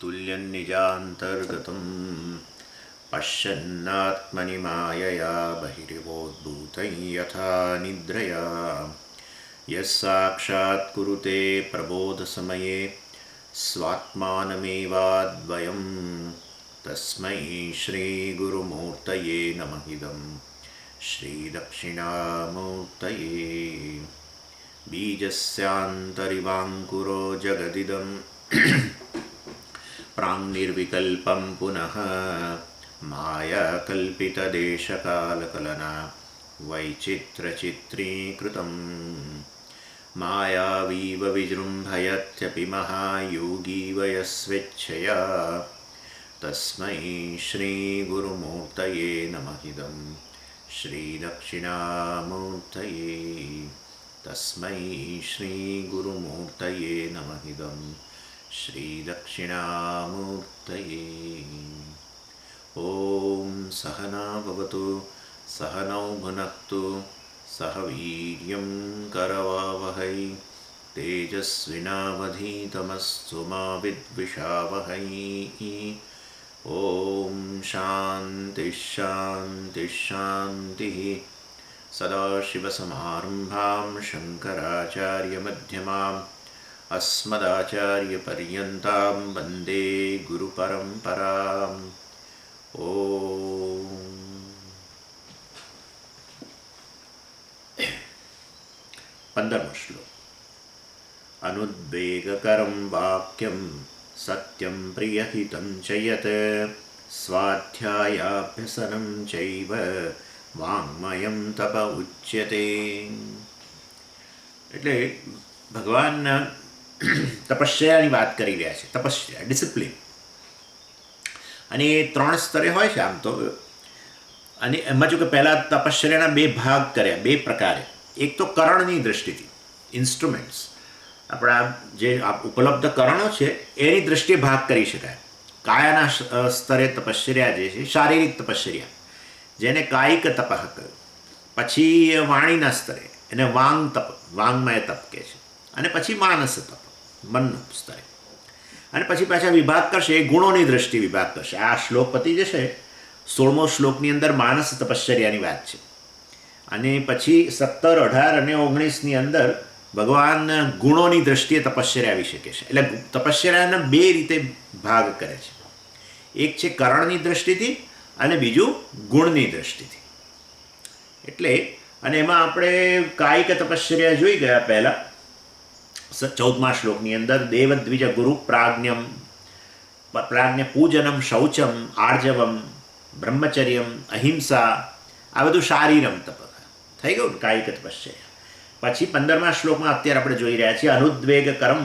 तुल्यन्निजान्तर्गतं पश्यन्नात्मनि मायया बहिर्वोद्भूतं यथा निद्रया यस्साक्षात् कुरुते प्रबोधसमये स्वात्मानमेवाद्वयं तस्मै श्रीगुरुमूर्तये नमः इदं श्रीदक्षिणामूर्तये बीजस्यान्तरिवाङ्कुरो जगदिदं प्राङ्निर्विकल्पं पुनः मायाकल्पितदेशकालकलना वैचित्रचित्रीकृतं मायावीव विजृम्भयत्यपि महायोगीव यस्वेच्छया तस्मै श्रीगुरुमूर्तये नमः इदं श्रीदक्षिणामूर्तये तस्मै श्रीगुरुमूर्तये नमः इदं श्रीदक्षिणामूर्तये। ॐ सहना भवतु सहनौ भुनक्तु सह वीर्यं करवावहै तेजस्विनावधीतमस्तु मा विद्विषावहै। ॐ शान्तिः शान्तिः शान्तिः। सदाशिवसमारम्भां शङ्कराचार्यमध्यमाम् अस्मदाचार्यपर्यन्तां वन्दे गुरुपरम्पराम्। ॐ 15मो श्लोक। अनुद्वेगकरं वाक्यं सत्यं प्रियहितं च यत् स्वाध्यायाभ्यसनं चैव वाङ्मयं तप उच्यते। એટલે ભગવાન તપસ્યાની વાત કરી રહ્યા છે. તપસ્યા, ડિસિપ્લિન, અને એ 3 સ્તરે હોય છે આમ તો. અને એમાં જો કે પહેલાં તપશ્ચર્યાના 2 ભાગ કર્યા, 2 પ્રકારે. એક તો કરણની દૃષ્ટિથી, ઇન્સ્ટ્રુમેન્ટ્સ, આપણા જે ઉપલબ્ધ કરણો છે એની દૃષ્ટિએ ભાગ કરી શકાય. કાયાના સ્તરે તપશ્ચર્યા જે છે, શારીરિક તપશ્ચર્યા, જેને કાયિક તપ કહ્યું. પછી વાણીના સ્તરે એને વાંગ તપ, વાંગમય તપ કહે છે. અને પછી માનસ તપ, મનના સ્તરે. અને પછી પાછા વિભાગ કરશે, એ ગુણોની દ્રષ્ટિ વિભાગ કરશે. આ શ્લોક પતી જશે. 16મો શ્લોકની અંદર માનસ તપશ્ચર્યાની વાત છે. અને પછી 17, 18 અને 19ની અંદર ભગવાન ગુણોની દ્રષ્ટિએ તપશ્ચર્યા વિશે કહે છે. એટલે તપશ્ચર્યાના 2 રીતે ભાગ કરે છે. એક છે કરણની દ્રષ્ટિથી અને બીજું ગુણની દ્રષ્ટિથી. એટલે અને એમાં આપણે કાયિક તપશ્ચર્યા જોઈ ગયા પહેલાં 14મા શ્લોકની અંદર. દેવદ્વિજ ગુરુ પ્રાજ્ઞમ, પ્રાજ્ઞ પૂજનમ, શૌચમ, આર્જવમ, બ્રહ્મચર્યમ, અહિંસા, આ બધું શારીરમ તપ થઈ ગયું, કાયિક તપશ્ચર્યા. પછી 15મા શ્લોકમાં અત્યારે આપણે જોઈ રહ્યા છીએ અનુદ્વેગકરમ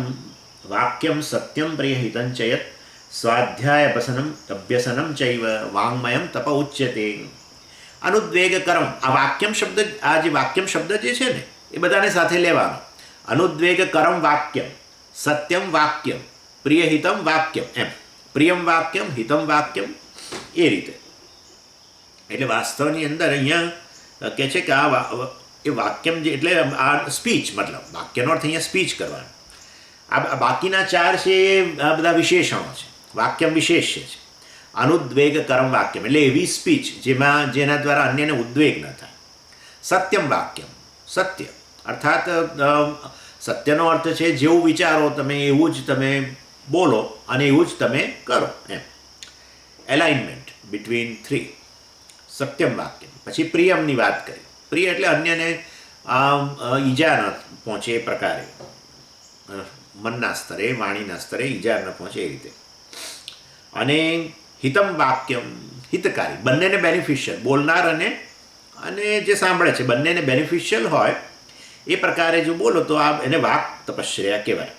વાક્યમ સત્યમ પ્રિયહિतं ચ યત સ્વાધ્યાયભ્યસનમ અભ્યસનમ ચૈવ વાङ्મયં તપ ઉચ્યતે. અનુદ્વેગકરમ, આ વાક્યમ શબ્દ, આ જે વાક્યમ શબ્દ જે છે ને એ બધાને સાથે લેવાનો. અનુદ્વેગકરમ વાક્યમ, સત્યમ વાક્યમ, પ્રિયહિતમ વાક્યમ, એમ પ્રિયમ વાક્યમ, હિતમ વાક્યમ, એ રીતે. એટલે વાસ્તવની અંદર અહીંયા કહે છે કે એ વાક્યમ જે એટલે આ સ્પીચ, મતલબ વાક્યનો અર્થ અહીંયા સ્પીચ કરવાનો. આ બાકીના 4 છે એ આ બધા વિશેષણો છે. વાક્યમ વિશેષ્ય છે. અનુદ્વેગકરમ વાક્યમ એટલે એવી સ્પીચ જેના દ્વારા અન્યને ઉદ્વેગ ન થાય. સત્યમ વાક્યમ, સત્ય અર્થાત સત્યનો અર્થ છે જેવું વિચારો તમે એવું જ તમે બોલો અને એવું જ તમે કરો, એમ એલાઇનમેન્ટ બિટવીન 3. સત્યમ વાક્યમ. પછી પ્રિયમની વાત કરી. પ્રિય એટલે અન્યને ઈજા ન પહોંચે એ પ્રકારે, મનના સ્તરે, વાણીના સ્તરે ઈજા ન પહોંચે એ રીતે. અને હિતમ વાક્યમ, હિતકારી, બંનેને બેનિફિશિયલ, બોલનાર અને જે સાંભળે છે બંનેને બેનિફિશિયલ હોય એ પ્રકારે જો બોલો તો આ એને વાક તપશ્ચર્યા કહેવાય.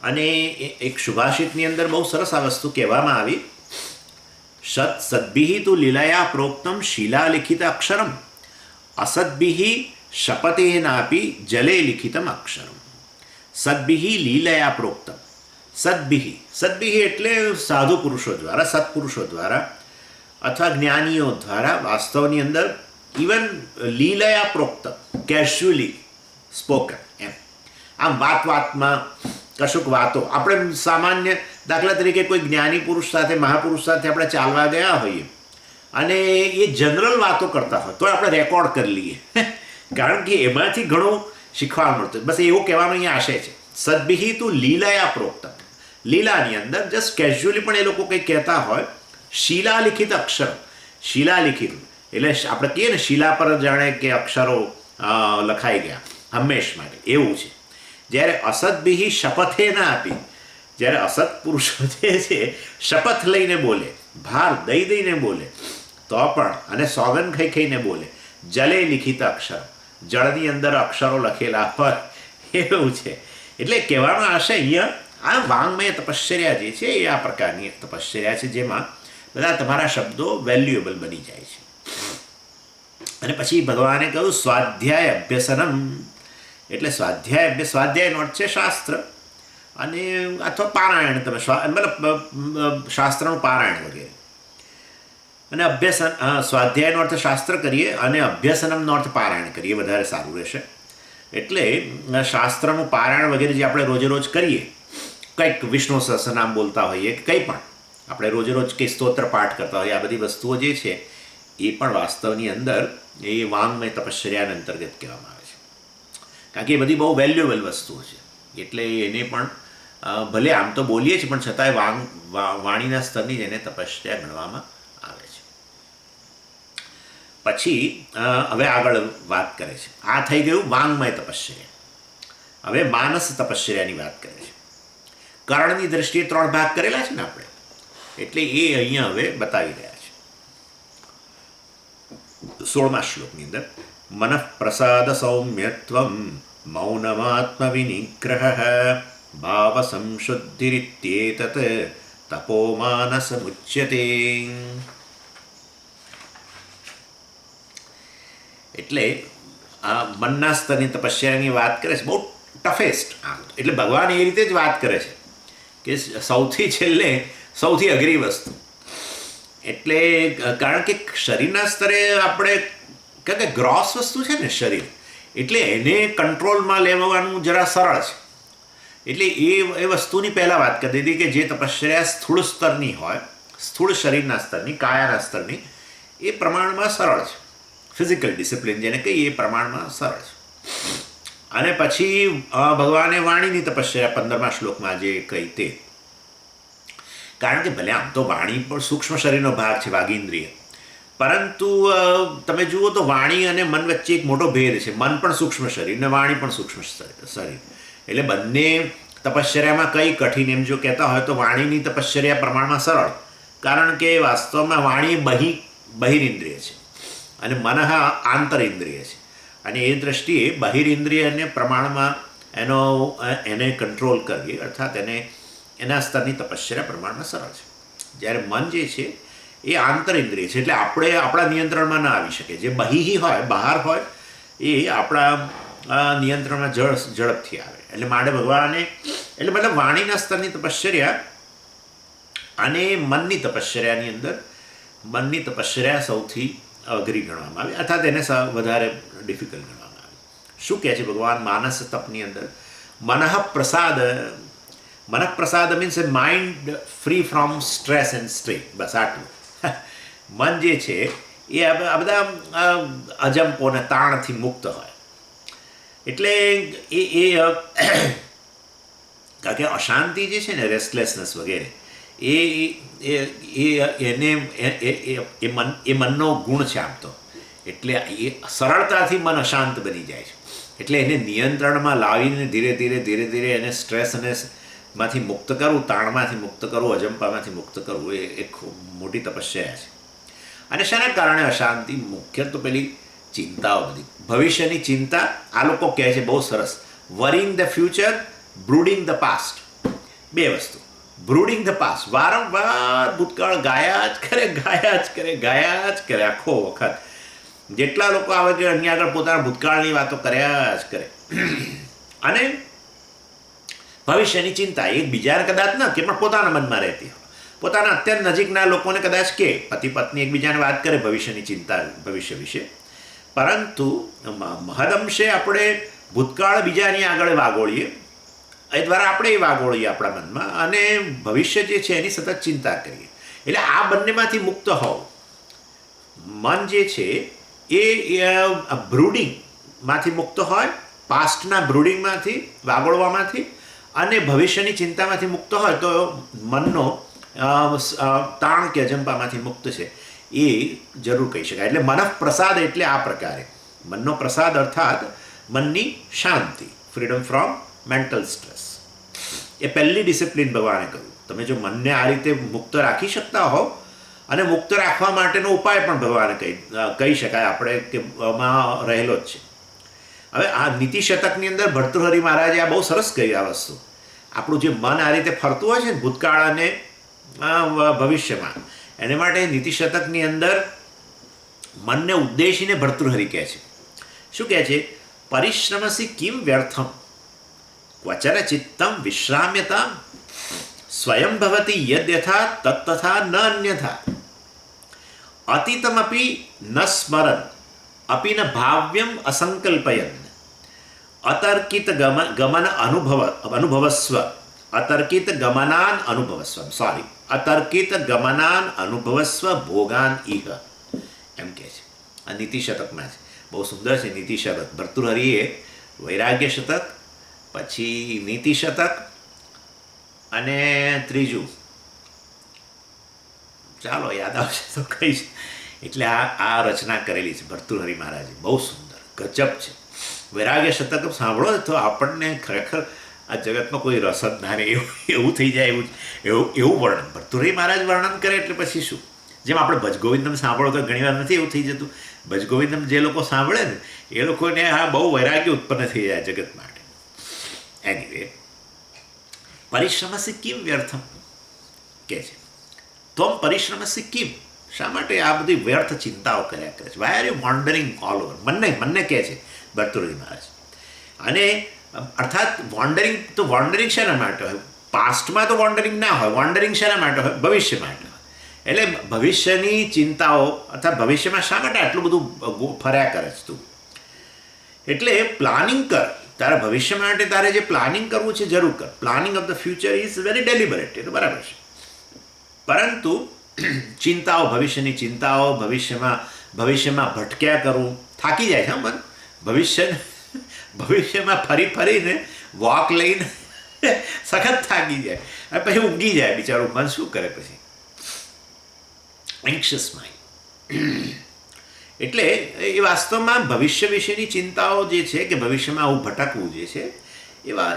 અને એક સુભાષિતની અંદર બહુ સરસ આ વસ્તુ કહેવામાં આવી. સદ્ભિઃ તુ લીલયા પ્રોક્તમ શિલાલિખિત અક્ષરમ અસદ્ભિઃ શપથેનાપી જલે લિખિતમ અક્ષરમ. સદ્ભિઃ લીલયા પ્રોક્તમ. સદ્ભિઃ એટલે સાધુ પુરુષો દ્વારા, સત્પુરુષો દ્વારા અથવા જ્ઞાનીઓ દ્વારા વાસ્તવની અંદર ઇવન લીલયા પ્રોક્તમ, કેઝ્યુઅલી સ્પોકન, એમ આમ વાતમાં કશુંક વાતો આપણે સામાન્ય દાખલા તરીકે કોઈ જ્ઞાની પુરુષ સાથે મહાપુરુષ સાથે આપણે ચાલવા ગયા હોઈએ અને એ જનરલ વાતો કરતા હોય તો આપણે રેકોર્ડ કરી લઈએ કારણ કે એમાંથી ઘણું શીખવા મળતું. બસ એવું કહેવાનો અહીંયા આશય છે. સદ્ભિહિ તું લીલાયા પ્રોક્તમ, લીલાની અંદર જસ્ટ કેઝ્યુઅલી પણ એ લોકો કંઈ કહેતા હોય. શિલાલિખિત અક્ષર, શિલાલિખિત એટલે આપણે કહીએ ને શિલા પર જાણે કે અક્ષરો લખાઈ ગયા હંમેશ માટે, એવું છે. જ્યારે અસદ્ભિહિ શપથે ના આપી, જ્યારે અસત પુરુષો જે છે શપથ લઈને બોલે, ભાર દઈ દઈને બોલે તો પણ, અને સોગન ખાઈ ખાઈને બોલે. જલે લિખિત અક્ષર, જળની અંદર અક્ષરો લખેલા હોય એવું છે. એટલે કહેવાનો આશય અહીંયા આ વાંગમય તપશ્ચર્યા જે છે એ આ પ્રકારની તપશ્ચર્યા છે જેમાં બધા તમારા શબ્દો વેલ્યુએબલ બની જાય છે. અને પછી ભગવાને કહ્યું સ્વાધ્યાય અભ્યસનમ, એટલે સ્વાધ્યાયનો અર્થ છે શાસ્ત્ર અને અથવા પારાયણ, તમે મતલબ શાસ્ત્રનું પારાયણ વગેરે. અને અભ્યસન, સ્વાધ્યાયનો અર્થ શાસ્ત્ર કરીએ અને અભ્યસનમનો અર્થ પારાયણ કરીએ વધારે સારું રહેશે. એટલે શાસ્ત્રનું પારાયણ વગેરે જે આપણે રોજે રોજ કરીએ, કંઈક વિષ્ણુ સહસ્રનામ બોલતા હોઈએ કે કંઈ પણ આપણે રોજે રોજ કંઈ સ્તોત્ર પાઠ કરતા હોઈએ, આ બધી વસ્તુઓ જે છે એ પણ વાસ્તવની અંદર એ વાંગમય તપશ્ચર્યાના અંતર્ગત કહેવામાં આવે છે. કારણ કે એ બધી બહુ વેલ્યુએબલ વસ્તુઓ છે. એટલે એને પણ ભલે આમ તો બોલીએ છીએ પણ છતાંય વાણીના સ્તરની જ એને તપશ્ચર્યા ગણવામાં આવે છે. પછી હવે આગળ વાત કરે છે. આ થઈ ગયું વાંગમય તપશ્ચર્યા. હવે માનસ તપશ્ચર્યાની વાત કરે છે. કર્ણની દ્રષ્ટિએ 3 ભાગ કરેલા છે ને આપણે, એટલે એ અહીંયા હવે બતાવી રહ્યા છે 16મા શ્લોકની અંદર. મનઃ પ્રસાદ સૌમ્યત્વમ મૌનમાત્મ વિનિગ્રહ ભાવ સંશુદ્ધિરિત્યેતત તપો માનસ મુચ્યતે. એટલે આ મનના સ્તરની તપસ્યાની વાત કરે છે, બહુ ટફેસ્ટ. આમ એટલે ભગવાન એ રીતે જ વાત કરે છે કે સૌથી છેલ્લે સૌથી અઘરી વસ્તુ. એટલે કારણ કે શરીરના સ્તરે આપણે કારણ કે ગ્રોસ વસ્તુ છે ને શરીર, એટલે એને કંટ્રોલમાં લેવાનું જરા સરળ છે. એટલે એ વસ્તુની પહેલાં વાત કરી દીધી કે જે તપશ્ચર્યા સ્થૂળ સ્તરની હોય, સ્થૂળ શરીરના સ્તરની, કાયાના સ્તરની, એ પ્રમાણમાં સરળ છે. ફિઝિકલ ડિસિપ્લિન જેને કહીએ એ પ્રમાણમાં સરળ છે. અને પછી ભગવાને વાણીની તપશ્ચર્યા 15મા શ્લોકમાં જે કહી તે, કારણ કે ભલે આમ તો વાણી પણ સૂક્ષ્મ શરીરનો ભાગ છે, વાગીન્દ્રિય, પરંતુ તમે જુઓ તો વાણી અને મન વચ્ચે એક મોટો ભેદ છે. મન પણ સૂક્ષ્મ શરીર ને વાણી પણ સૂક્ષ્મ શરીર. એટલે બંને તપશ્ચર્યામાં કઈ કઠિન એમ જો કહેતા હોય તો વાણીની તપશ્ચર્યા પ્રમાણમાં સરળ, કારણ કે વાસ્તવમાં વાણી બહિરિન્દ્રિય છે અને મન આંતરિન્દ્રિય છે. અને એ દ્રષ્ટિએ બહિરિન્દ્રિયને પ્રમાણમાં એને કંટ્રોલ કરવી, અર્થાત એના સ્તરની તપશ્ચર્યા પ્રમાણમાં સરળ છે. જ્યારે મન જે છે એ આંતરિન્દ્રિય છે, એટલે આપણે આપણા નિયંત્રણમાં ના આવી શકે. જે બહિ હોય, બહાર હોય, એ આપણા નિયંત્રણમાં ઝડપથી આવે. એટલે માટે ભગવાને, એટલે મતલબ વાણીના સ્તરની તપશ્ચર્યા અને મનની તપશ્ચર્યાની અંદર મનની તપશ્ચર્યા સૌથી અઘરી ગણવામાં આવે, અર્થાત એને વધારે ડિફિકલ્ટ ગણવામાં આવે. શું કહે છે ભગવાન માનસ તપની અંદર? મનઃ પ્રસાદ means a mind free from stress and strain. બસ આટલું. મન જે છે એ આ બધા અજંપોને તાણથી મુક્ત હોય. એટલે એ કારણ કે અશાંતિ જે છે ને, રેસ્ટલેસનેસ વગેરે, એ મનનો ગુણ છે આમ તો. એટલે એ સરળતાથી મન અશાંત બની જાય છે. એટલે એને નિયંત્રણમાં લાવીને ધીરે ધીરે એને સ્ટ્રેસ અને માંથી મુક્ત કરવું, તાણમાંથી મુક્ત કરવું, અજંપામાંથી મુક્ત કરવું, એ એક મોટી તપસ્યા છે. અને શાના કારણે અશાંતિ? મુખ્ય તો પેલી ચિંતાઓ બધી, ભવિષ્યની ચિંતા. આ લોકો કહે છે બહુ સરસ, worrying the future, brooding the past. 2 વસ્તુ. બ્રુડિંગ ધ પાસ્ટ, વારંવાર ભૂતકાળ ગાયા જ કરે આખો વખત. જેટલા લોકો આવે કે અહીંયા આગળ પોતાના ભૂતકાળની વાતો કર્યા જ કરે. અને ભવિષ્યની ચિંતા એકબીજાને કદાચ ન કે પણ પોતાના મનમાં રહેતી હોય. પોતાના અત્યંત નજીકના લોકોને કદાચ કે પતિ પત્ની એકબીજાને વાત કરે ભવિષ્યની ચિંતા, ભવિષ્ય વિશે, પરંતુ મહદઅંશે આપણે ભૂતકાળ બીજાની આગળ વાગોળીએ એ દ્વારા આપણે એ વાગોળીએ આપણા મનમાં અને ભવિષ્ય જે છે એની સતત ચિંતા કરીએ. એટલે આ બંનેમાંથી મુક્ત હોવ. મન જે છે એ બ્રૂડિંગમાંથી મુક્ત હોય, પાસ્ટના બ્રૂડિંગમાંથી, વાગોળવામાંથી, અને ભવિષ્યની ચિંતામાંથી મુક્ત હોય તો મનનો તાણ કે અજંપામાંથી મુક્ત છે એ જરૂર કહી શકાય. એટલે મનઃપ્રસાદ એટલે આ પ્રકારે મનનો પ્રસાદ અર્થાત મનની શાંતિ, ફ્રીડમ ફ્રોમ મેન્ટલ સ્ટ્રેસ. એ પહેલી ડિસિપ્લિન ભગવાને કહ્યું. તમે જો મનને આ રીતે મુક્ત રાખી શકતા હો, અને મુક્ત રાખવા માટેનો ઉપાય પણ ભગવાને કહી શકાય આપણે કે આમાં રહેલો જ છે. હવે આ નીતિ શતકની અંદર ભર્તૃહરિ મહારાજે આ બહુ સરસ કહી આ વસ્તુ. આપણું જે મન આ રીતે ફરતું હોય છે ને ભૂતકાળ અને ભવિષ્યમાં, એને માટે નીતિ શતકની અંદર મનને ઉદ્દેશીને ભર્તૃહરિ કહે છે. શું કહે છે? પરિશ્રમસી કિમ વ્યર્થમ ક્વચન ચિત્તમ વિશ્રામ્યતા સ્વયં ભવતી યદ યથા તત્તથા ન અન્યથા અતીતમપી ન સ્મરન અપી ન ભાવ્યમ અસંકલ્પયન અતર્કિત ગમન અનુભવસ્વ અતર્કિત ગમનાન અનુભવસ્વ ભોગાન ઇહ એમ કહે છે. આ નીતિ શતકમાં છે. બહુ સુંદર છે નીતિ શતક. ભર્તૃહરિએ વૈરાગ્ય શતક, પછી નીતિ શતક, અને ત્રીજું ચાલો યાદ આવશે તો કહીશ. એટલે આ રચના કરેલી છે ભર્તૃહરિ મહારાજે. બહુ સુંદર, ગજબ છે. વૈરાગ્ય શતક સાંભળો તો આપણને ખરેખર આ જગતમાં કોઈ રસ જ ના રહે એવું થઈ જાય. એવું વર્ણન ભર્તૃહરિ મહારાજ વર્ણન કરે એટલે પછી શું. જેમ આપણે ભજગોવિંદમ સાંભળો તો ઘણીવાર નથી એવું થઈ જતું. ભજગોવિંદમ જે લોકો સાંભળે ને એ લોકોને આ બહુ વૈરાગ્ય ઉત્પન્ન થઈ જાય જગત માટે. એનીવે પરિશ્રમસી કિમ વ્યર્થમ કહે છે. તમ પરિશ્રમસી કિમ, શા માટે આ બધી વ્યર્થ ચિંતાઓ કર્યા કરે છે? Why are you wandering all over? મનને કહે છે ભર્તૃહરિ મહારાજ. અને અર્થાત વોન્ડરિંગ શેના માટે હોય? પાસ્ટમાં તો વોન્ડરિંગ ના હોય. વોન્ડરિંગ શેના માટે હોય? ભવિષ્ય માટે હોય. એટલે ભવિષ્યની ચિંતાઓ અથવા ભવિષ્યમાં શા માટે આટલું બધું ફર્યા કરે છે તું? એટલે પ્લાનિંગ કર. તારા ભવિષ્ય માટે તારે જે પ્લાનિંગ કરવું છે જરૂર કર. Planning of the future is very deliberate. એ તો બરાબર છે. પરંતુ ચિંતાઓ, ભવિષ્યની ચિંતાઓ, ભવિષ્યમાં ભટક્યા કરવું, થાકી જાય છે મન. ભવિષ્યમાં ફરીને વોક લઈને સખત થાકી જાય અને પછી ઊંઘી જાય બિચારું મન. શું કરે પછી? એન્ક્શિયસ માઇન્ડ. એટલે એ વાસ્તવમાં ભવિષ્ય વિશેની ચિંતાઓ જે છે કે ભવિષ્યમાં આવું ભટકવું જે છે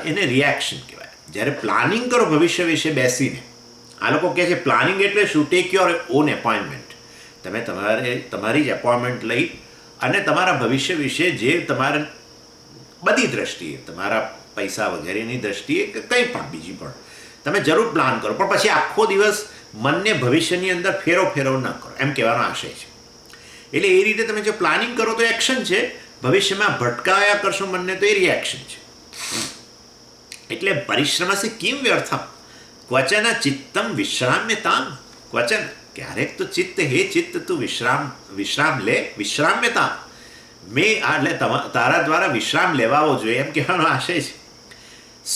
એને રિએક્શન કહેવાય. જ્યારે પ્લાનિંગ કરો ભવિષ્ય વિશે બેસીને, આ લોકો કહે છે પ્લાનિંગ એટલે શું? Take your own appointment. તમે તમારી જ એપોઇન્ટમેન્ટ લઈ અને તમારા ભવિષ્ય વિશે જે તમારે બધી દ્રષ્ટિએ, તમારા પૈસા વગેરેની દ્રષ્ટિએ કે કંઈ પણ બીજી પણ તમે જરૂર પ્લાન કરો, પણ પછી આખો દિવસ મનને ભવિષ્યની અંદર ફેરવ ન કરો, એમ કહેવાનો આશય છે. એટલે એ રીતે તમે જો પ્લાનિંગ કરો તો એક્શન છે, ભવિષ્યમાં ભટકાયા કરશો મનને તો એ રિએક્શન છે. એટલે પરિશ્રમસી કિમ વ્યર્થમ ક્વચન ચિત્તમ વિશ્રામ્યતામ. ક્વચન ક્યારેક તો હે ચિત્ત તું વિશ્રામ લે. વિશ્રામ્યતામ એટલે તારા દ્વારા વિશ્રામ લેવાવો જોઈએ એમ કહેવાનો આશય છે.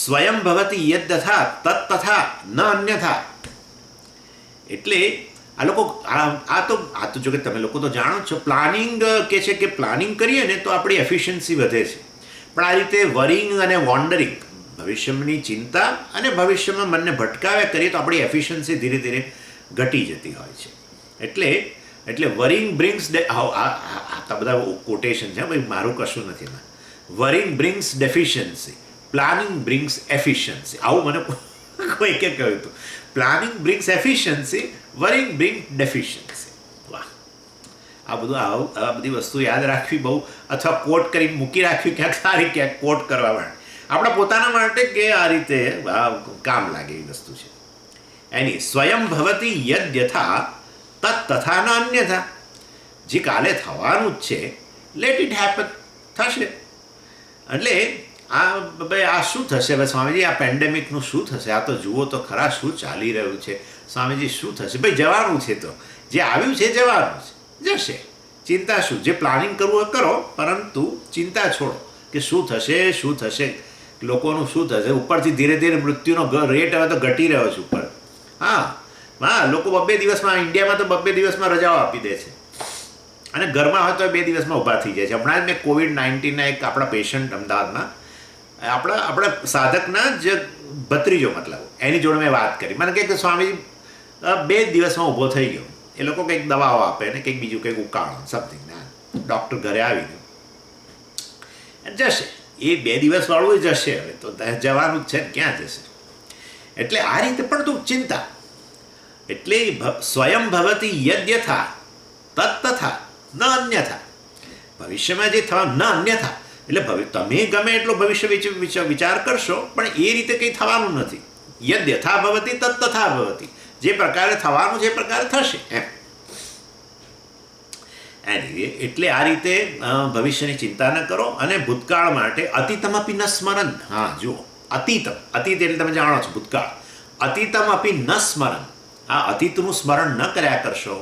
સ્વયં ભવતી યદ તથા તત્તથા ન અન્યથા. એટલે આ લોકો આ તો જો કે તમે લોકો તો જાણો છો, પ્લાનિંગ કે છે કે પ્લાનિંગ કરીએ ને તો આપણી એફિશિયન્સી વધે છે. પણ આ રીતે વરિંગ અને વોન્ડરિંગ, ભવિષ્યની ચિંતા અને ભવિષ્યમાં મનને ભટકાવ્યા કરીએ તો આપણી એફિશિયન્સી ધીરે ધીરે ઘટી જતી હોય છે. એટલે વરિંગ બ્રિંગ્સ આ બધા કોટેશન છે ભાઈ, મારું કશું નથી એમાં. Worrying brings deficiency, planning brings efficiency. આવું મને કોઈ કે કહ્યું હતું. Planning brings efficiency, worrying bring deficiency. વાહ! આ બધી વસ્તુ યાદ રાખવી બહુ, અથવા કોટ કરી મૂકી રાખવી ક્યાંક સારી, ક્યાંક કોટ કરવા માટે આપણા પોતાના માટે કે આ રીતે કામ લાગે એવી વસ્તુ છે. એની સ્વયં ભવતી યદ યથા તથા ન અન્યથા. જે કાલે થવાનું જ છે, લેટ ઇટ હેપન, થશે. એટલે આ શું થશે ભાઈ સ્વામીજી? આ પેન્ડેમિકનું શું થશે? આ તો જુઓ તો ખરા શું ચાલી રહ્યું છે સ્વામીજી, શું થશે? ભાઈ જવાનું છે, તો જે આવ્યું છે જવાનું છે, જશે. ચિંતા શું? જે પ્લાનિંગ કરવું એ કરો, પરંતુ ચિંતા છોડો કે શું થશે. લોકોનું શું થશે? ઉપરથી ધીરે ધીરે મૃત્યુનો રેટ હવે તો ઘટી રહ્યો છે ઉપર. હા, લોકો 2 દિવસમાં, ઇન્ડિયામાં તો 2 દિવસમાં રજાઓ આપી દે છે અને ઘરમાં હોય તો 2 દિવસમાં ઊભા થઈ જાય છે. હમણાં જ મેં COVID-19ના એક આપણા પેશન્ટ અમદાવાદમાં, આપણા સાધકના જ ભત્રીજો, મતલબ એની જોડે મેં વાત કરી. મને કહે કે સ્વામીજી 2 દિવસમાં ઊભો થઈ ગયો. એ લોકો કંઈક દવાઓ આપે ને કંઈક બીજું કંઈક ઉકાળો સમથિંગ ના, ડૉક્ટર ઘરે આવીને જશે. એ 2 દિવસવાળું જશે, હવે તો જવાનું જ છે ને, ક્યાં જશે? એટલે આ રીતે પણ તું ચિંતા. એટલે સ્વયં ભવતી યદ્યથા તત્તથા ન અન્યથા. ભવિષ્યમાં જે થવા ન અન્યથા, એટલે તમે ગમે એટલો ભવિષ્ય વિચાર કરશો પણ એ રીતે કંઈ થવાનું નથી. યદ્યથા ભવતી તત્તથા ભવતી. જે પ્રકારે થવાનું છે એ પ્રકારે થશે એમ. એટલે આ રીતે ભવિષ્યની ચિંતા ન કરો. અને ભૂતકાળ માટે અતીતમ અપી ન સ્મરન. હા, જુઓ, અતીત એટલે તમે જાણો છો ભૂતકાળ. અતીતમ અપી ન સ્મરન. આ અતીતનું સ્મરણ ન કર્યા કરશો.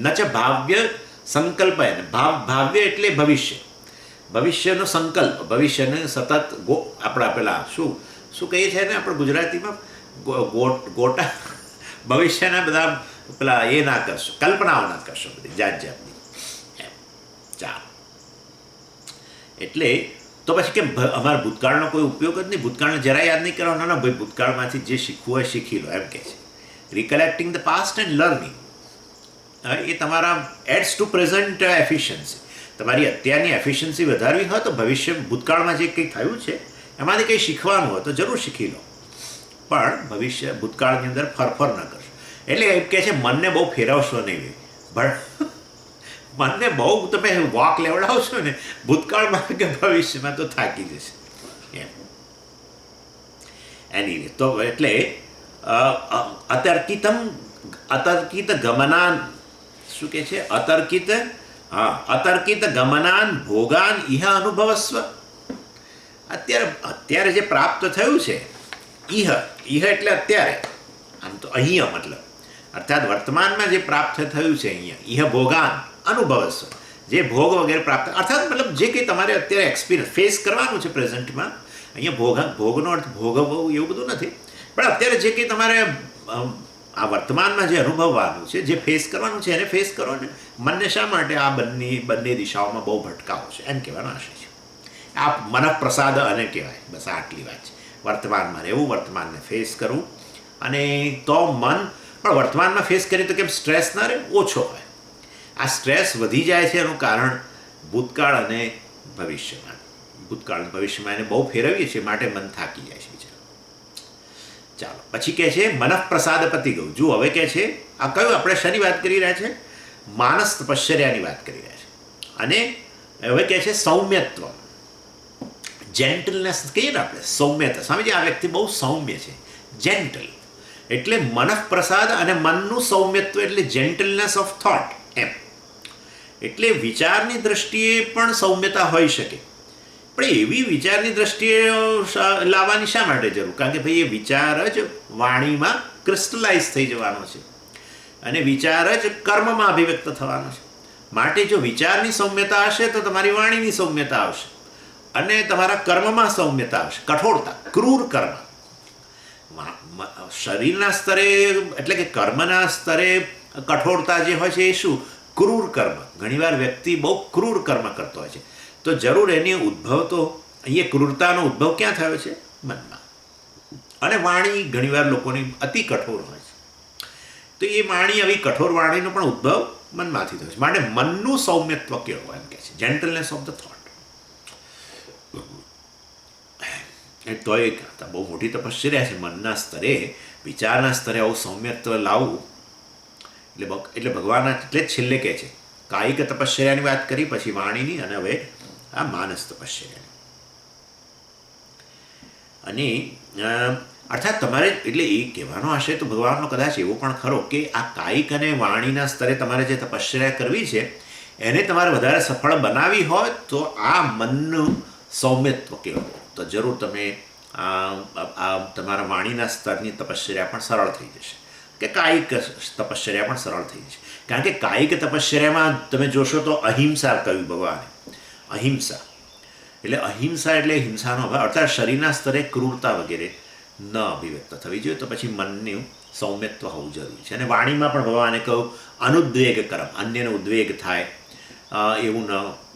ન ચ ભાવ્ય સંકલ્પયન. ભાવ્ય એટલે ભવિષ્ય, ભવિષ્યનો સંકલ્પ, ભવિષ્યને સતત આપણા પેલા શું કહીએ છીએ ને આપણે ગુજરાતીમાં, ગોટા. ભવિષ્યના બધા પેલા એ ના કરશો, કલ્પનાઓ ના કરશો, બધી જાત જાતની એમ. ચાલો, એટલે તો પછી કેમ અમારા ભૂતકાળનો કોઈ ઉપયોગ જ નહીં? ભૂતકાળને જરા યાદ નહીં કરવાનો. ના ભાઈ, ભૂતકાળમાંથી જે શીખવું હોય શીખી લો, એમ કહે છે. રિકલેક્ટિંગ ધ પાસ્ટ એન્ડ લર્નિંગ, એ તમારા એડ્સ ટુ પ્રેઝન્ટ એફિશિયન્સી. તમારી અત્યારની એફિશિયન્સી વધારવી હોય તો ભૂતકાળમાં જે કંઈ થયું છે એમાંથી કંઈ શીખવાનું હોય તો જરૂર શીખી લો, પણ ભૂતકાળની અંદર ફરફર ન કરશો. એટલે એમ કહે છે મનને બહુ ફેરવશો નહીં. મનને બહુ તમે વોક લેવડાવશો ને ભૂતકાળમાં કે ભવિષ્યમાં તો થાકી જશે એમ. એની તો એટલે અતર્કિત ગમનાન, શું કહે છે? અતર્કિત ગમનાન ભોગાન ઇહ અનુભવસ્વ. અત્યારે જે પ્રાપ્ત થયું છે, ઇહ એટલે અત્યારે, આમ તો અહીંયા મતલબ, અર્થાત વર્તમાનમાં જે પ્રાપ્ત થયું છે અહીંયા, ઇહ ભોગાન અનુભવસ્વ. જે ભોગ વગેરે પ્રાપ્ત, અર્થાત મતલબ જે કંઈ તમારે અત્યારે એક્સપિરિયન્સ ફેસ કરવાનું છે પ્રેઝન્ટમાં. અહીંયા ભોગનો અર્થ ભોગવવું એવું બધું નથી, પણ અત્યારે જે કંઈ તમારે આ વર્તમાનમાં જે અનુભવવાનું છે, જે ફેસ કરવાનું છે, એને ફેસ કરો ને. મનને શા માટે આ બંને દિશાઓમાં બહુ ભટકાવો છે એમ કહેવાનો આશય છે. આ મનઃપ્રસાદ અને કહેવાય. બસ આટલી વાત છે. વર્તમાનમાં રહેવું, વર્તમાનને ફેસ કરવું. અને તો મન પણ વર્તમાનમાં ફેસ કરીએ તો કેમ સ્ટ્રેસ ના રહે? ઓછો હોય. આ સ્ટ્રેસ વધી જાય છે એનું કારણ ભૂતકાળ અને ભવિષ્યમાં. ભૂતકાળ અને ભવિષ્યમાં એને બહુ ફેરવીએ છીએ માટે મન થાકી જાય છે. ચાલો, પછી કહે છે મનઃપ્રસાદ પતિ ગયું. જો હવે કહે છે, આ કયું આપણે શેની વાત કરી રહ્યા છે? માનસ તપશ્ચર્યાની વાત કરી રહ્યા છે. અને હવે કહે છે સૌમ્યત્વ, જેન્ટલનેસ કહીએ ને આપણે, સૌમ્યતા. સ્વામીજી, આ વ્યક્તિ બહુ સૌમ્ય છે, જેન્ટલ. એટલે મનઃપ્રસાદ અને મનનું સૌમ્યત્વ એટલે જેન્ટલનેસ ઓફ થોટ એમ. એટલે વિચારની દ્રષ્ટિએ પણ સૌમ્યતા હોઈ શકે, પણ એવી વિચારની દ્રષ્ટિએ લાવવાની શા માટે જરૂર? કારણ કે ભાઈ એ વિચાર જ વાણીમાં ક્રિસ્ટલાઇઝ થઈ જવાનો છે અને વિચાર જ કર્મમાં અભિવ્યક્ત થવાનો છે. માટે જો વિચારની સૌમ્યતા હશે તો તમારી વાણીની સૌમ્યતા આવશે અને તમારા કર્મમાં સૌમ્યતા આવશે. કઠોરતા, ક્રૂર કર્મ શરીરના સ્તરે, એટલે કે કર્મના સ્તરે કઠોરતા જે હોય છે એ શું? ક્રૂર કર્મ. ઘણીવાર વ્યક્તિ બહુ ક્રૂર કર્મ કરતો હોય છે, તો જરૂર એની ઉદ્ભવ તો અહીંયા ક્રૂરતાનો ઉદ્ભવ ક્યાં થયો છે? મનમાં. અને વાણી ઘણીવાર લોકોની અતિ કઠોર હોય છે, તો એ વાણી, આવી કઠોર વાણીનો પણ ઉદ્ભવ મનમાંથી થયો છે. માટે મનનું સૌમ્યત્વ કેળવો એમ કહે છે, જેન્ટલનેસ ઓફ ધ થોટ. તો એ બહુ મોટી તપશ્ચર્યા છે. મનના સ્તરે, વિચારના સ્તરે આવું સૌમ્યત્વ લાવવું એટલે ભગવાનના, એટલે જ છેલ્લે કહે છે કાયિક તપશ્ચર્યાની વાત કરી, પછી વાણીની, અને હવે આ માનસ તપશ્ચર્યાની. અને અર્થાત તમારે, એટલે એ કહેવાનો આશય તો ભગવાનનો કદાચ એવો પણ ખરો કે આ કાયિક અને વાણીના સ્તરે તમારે જે તપશ્ચર્યા કરવી છે એને તમારે વધારે સફળ બનાવી હોય તો આ મનનું સૌમ્યત્વ કેળવો, તો જરૂર તમે તમારા વાણીના સ્તરની તપશ્ચર્યા પણ સરળ થઈ જશે, કે કાયિક તપશ્ચર્યા પણ સરળ થઈ જશે. કારણ કે કાયિક તપશ્ચર્યામાં તમે જોશો તો અહિંસા કહ્યું ભગવાને, અહિંસા. એટલે અહિંસા એટલે હિંસાનો અભાવ, અર્થાત શરીરના સ્તરે ક્રૂરતા વગેરે ન અભિવ્યક્ત થવી જોઈએ. તો પછી મનનું સૌમ્યત્વ હોવું જરૂરી છે. અને વાણીમાં પણ ભગવાને કહ્યું અનુદ્વેગ કરમ, અન્યને ઉદ્વેગ થાય એવું ન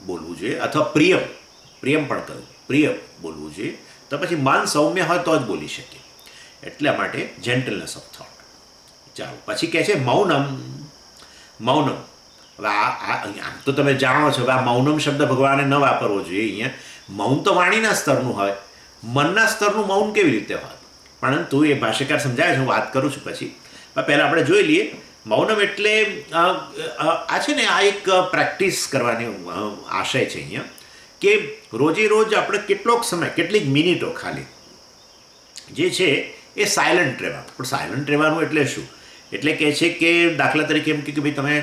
બોલવું જોઈએ. અથવા પ્રિયમ પણ કહ્યું, પ્રિય બોલવું જોઈએ. તો પછી મન સૌમ્ય હોય તો જ બોલી શકીએ. એટલા માટે જેન્ટલનેસ ઓફ થોટ. ચાલો પછી કહે છે મૌનમ. હવે આમ તો તમે જાણો છો કે આ મૌનમ શબ્દ ભગવાને ન વાપરવો જોઈએ અહીંયા. મૌન તો વાણીના સ્તરનું હોય, મનના સ્તરનું મૌન કેવી રીતે હોય? પરંતુ એ ભાષ્યકાર સમજાવે છે, હું વાત કરું છું પછી. પહેલાં આપણે જોઈ લઈએ. મૌનમ એટલે આ છે ને, આ એક પ્રેક્ટિસ કરવાની આશય છે અહીંયા, કે રોજે રોજ આપણે કેટલોક સમય, કેટલીક મિનિટો ખાલી જે છે એ સાયલન્ટ રહેવાનું. પણ સાયલન્ટ રહેવાનું એટલે શું? એટલે કહે છે કે દાખલા તરીકે એમ કે ભાઈ તમે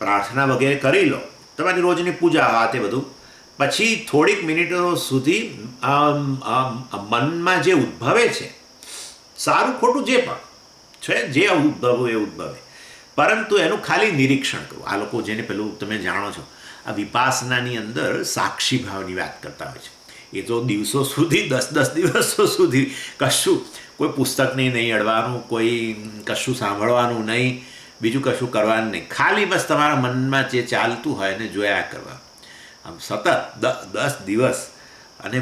પ્રાર્થના વગેરે કરી લો, તમારી રોજની પૂજા આ તે બધું, પછી થોડીક મિનિટો સુધી મનમાં જે ઉદ્ભવે છે, સારું ખોટું જે પણ છે, જે ઉદ્ભવે એ ઉદ્ભવે, પરંતુ એનું ખાલી નિરીક્ષણ કરવું. આ લોકો જેને પેલું તમે જાણો છો, આ વિપાસનાની અંદર સાક્ષી ભાવની વાત કરતા હોય છે. એ તો દિવસો સુધી, 10 દિવસો સુધી કશું, કોઈ પુસ્તકની નહીં અડવાનું, કોઈ કશું સાંભળવાનું નહીં, બીજું કશું કરવાનું નહીં, ખાલી બસ તમારા મનમાં જે ચાલતું હોય એને જોયા કરવા. આમ સતત 10 દિવસ, અને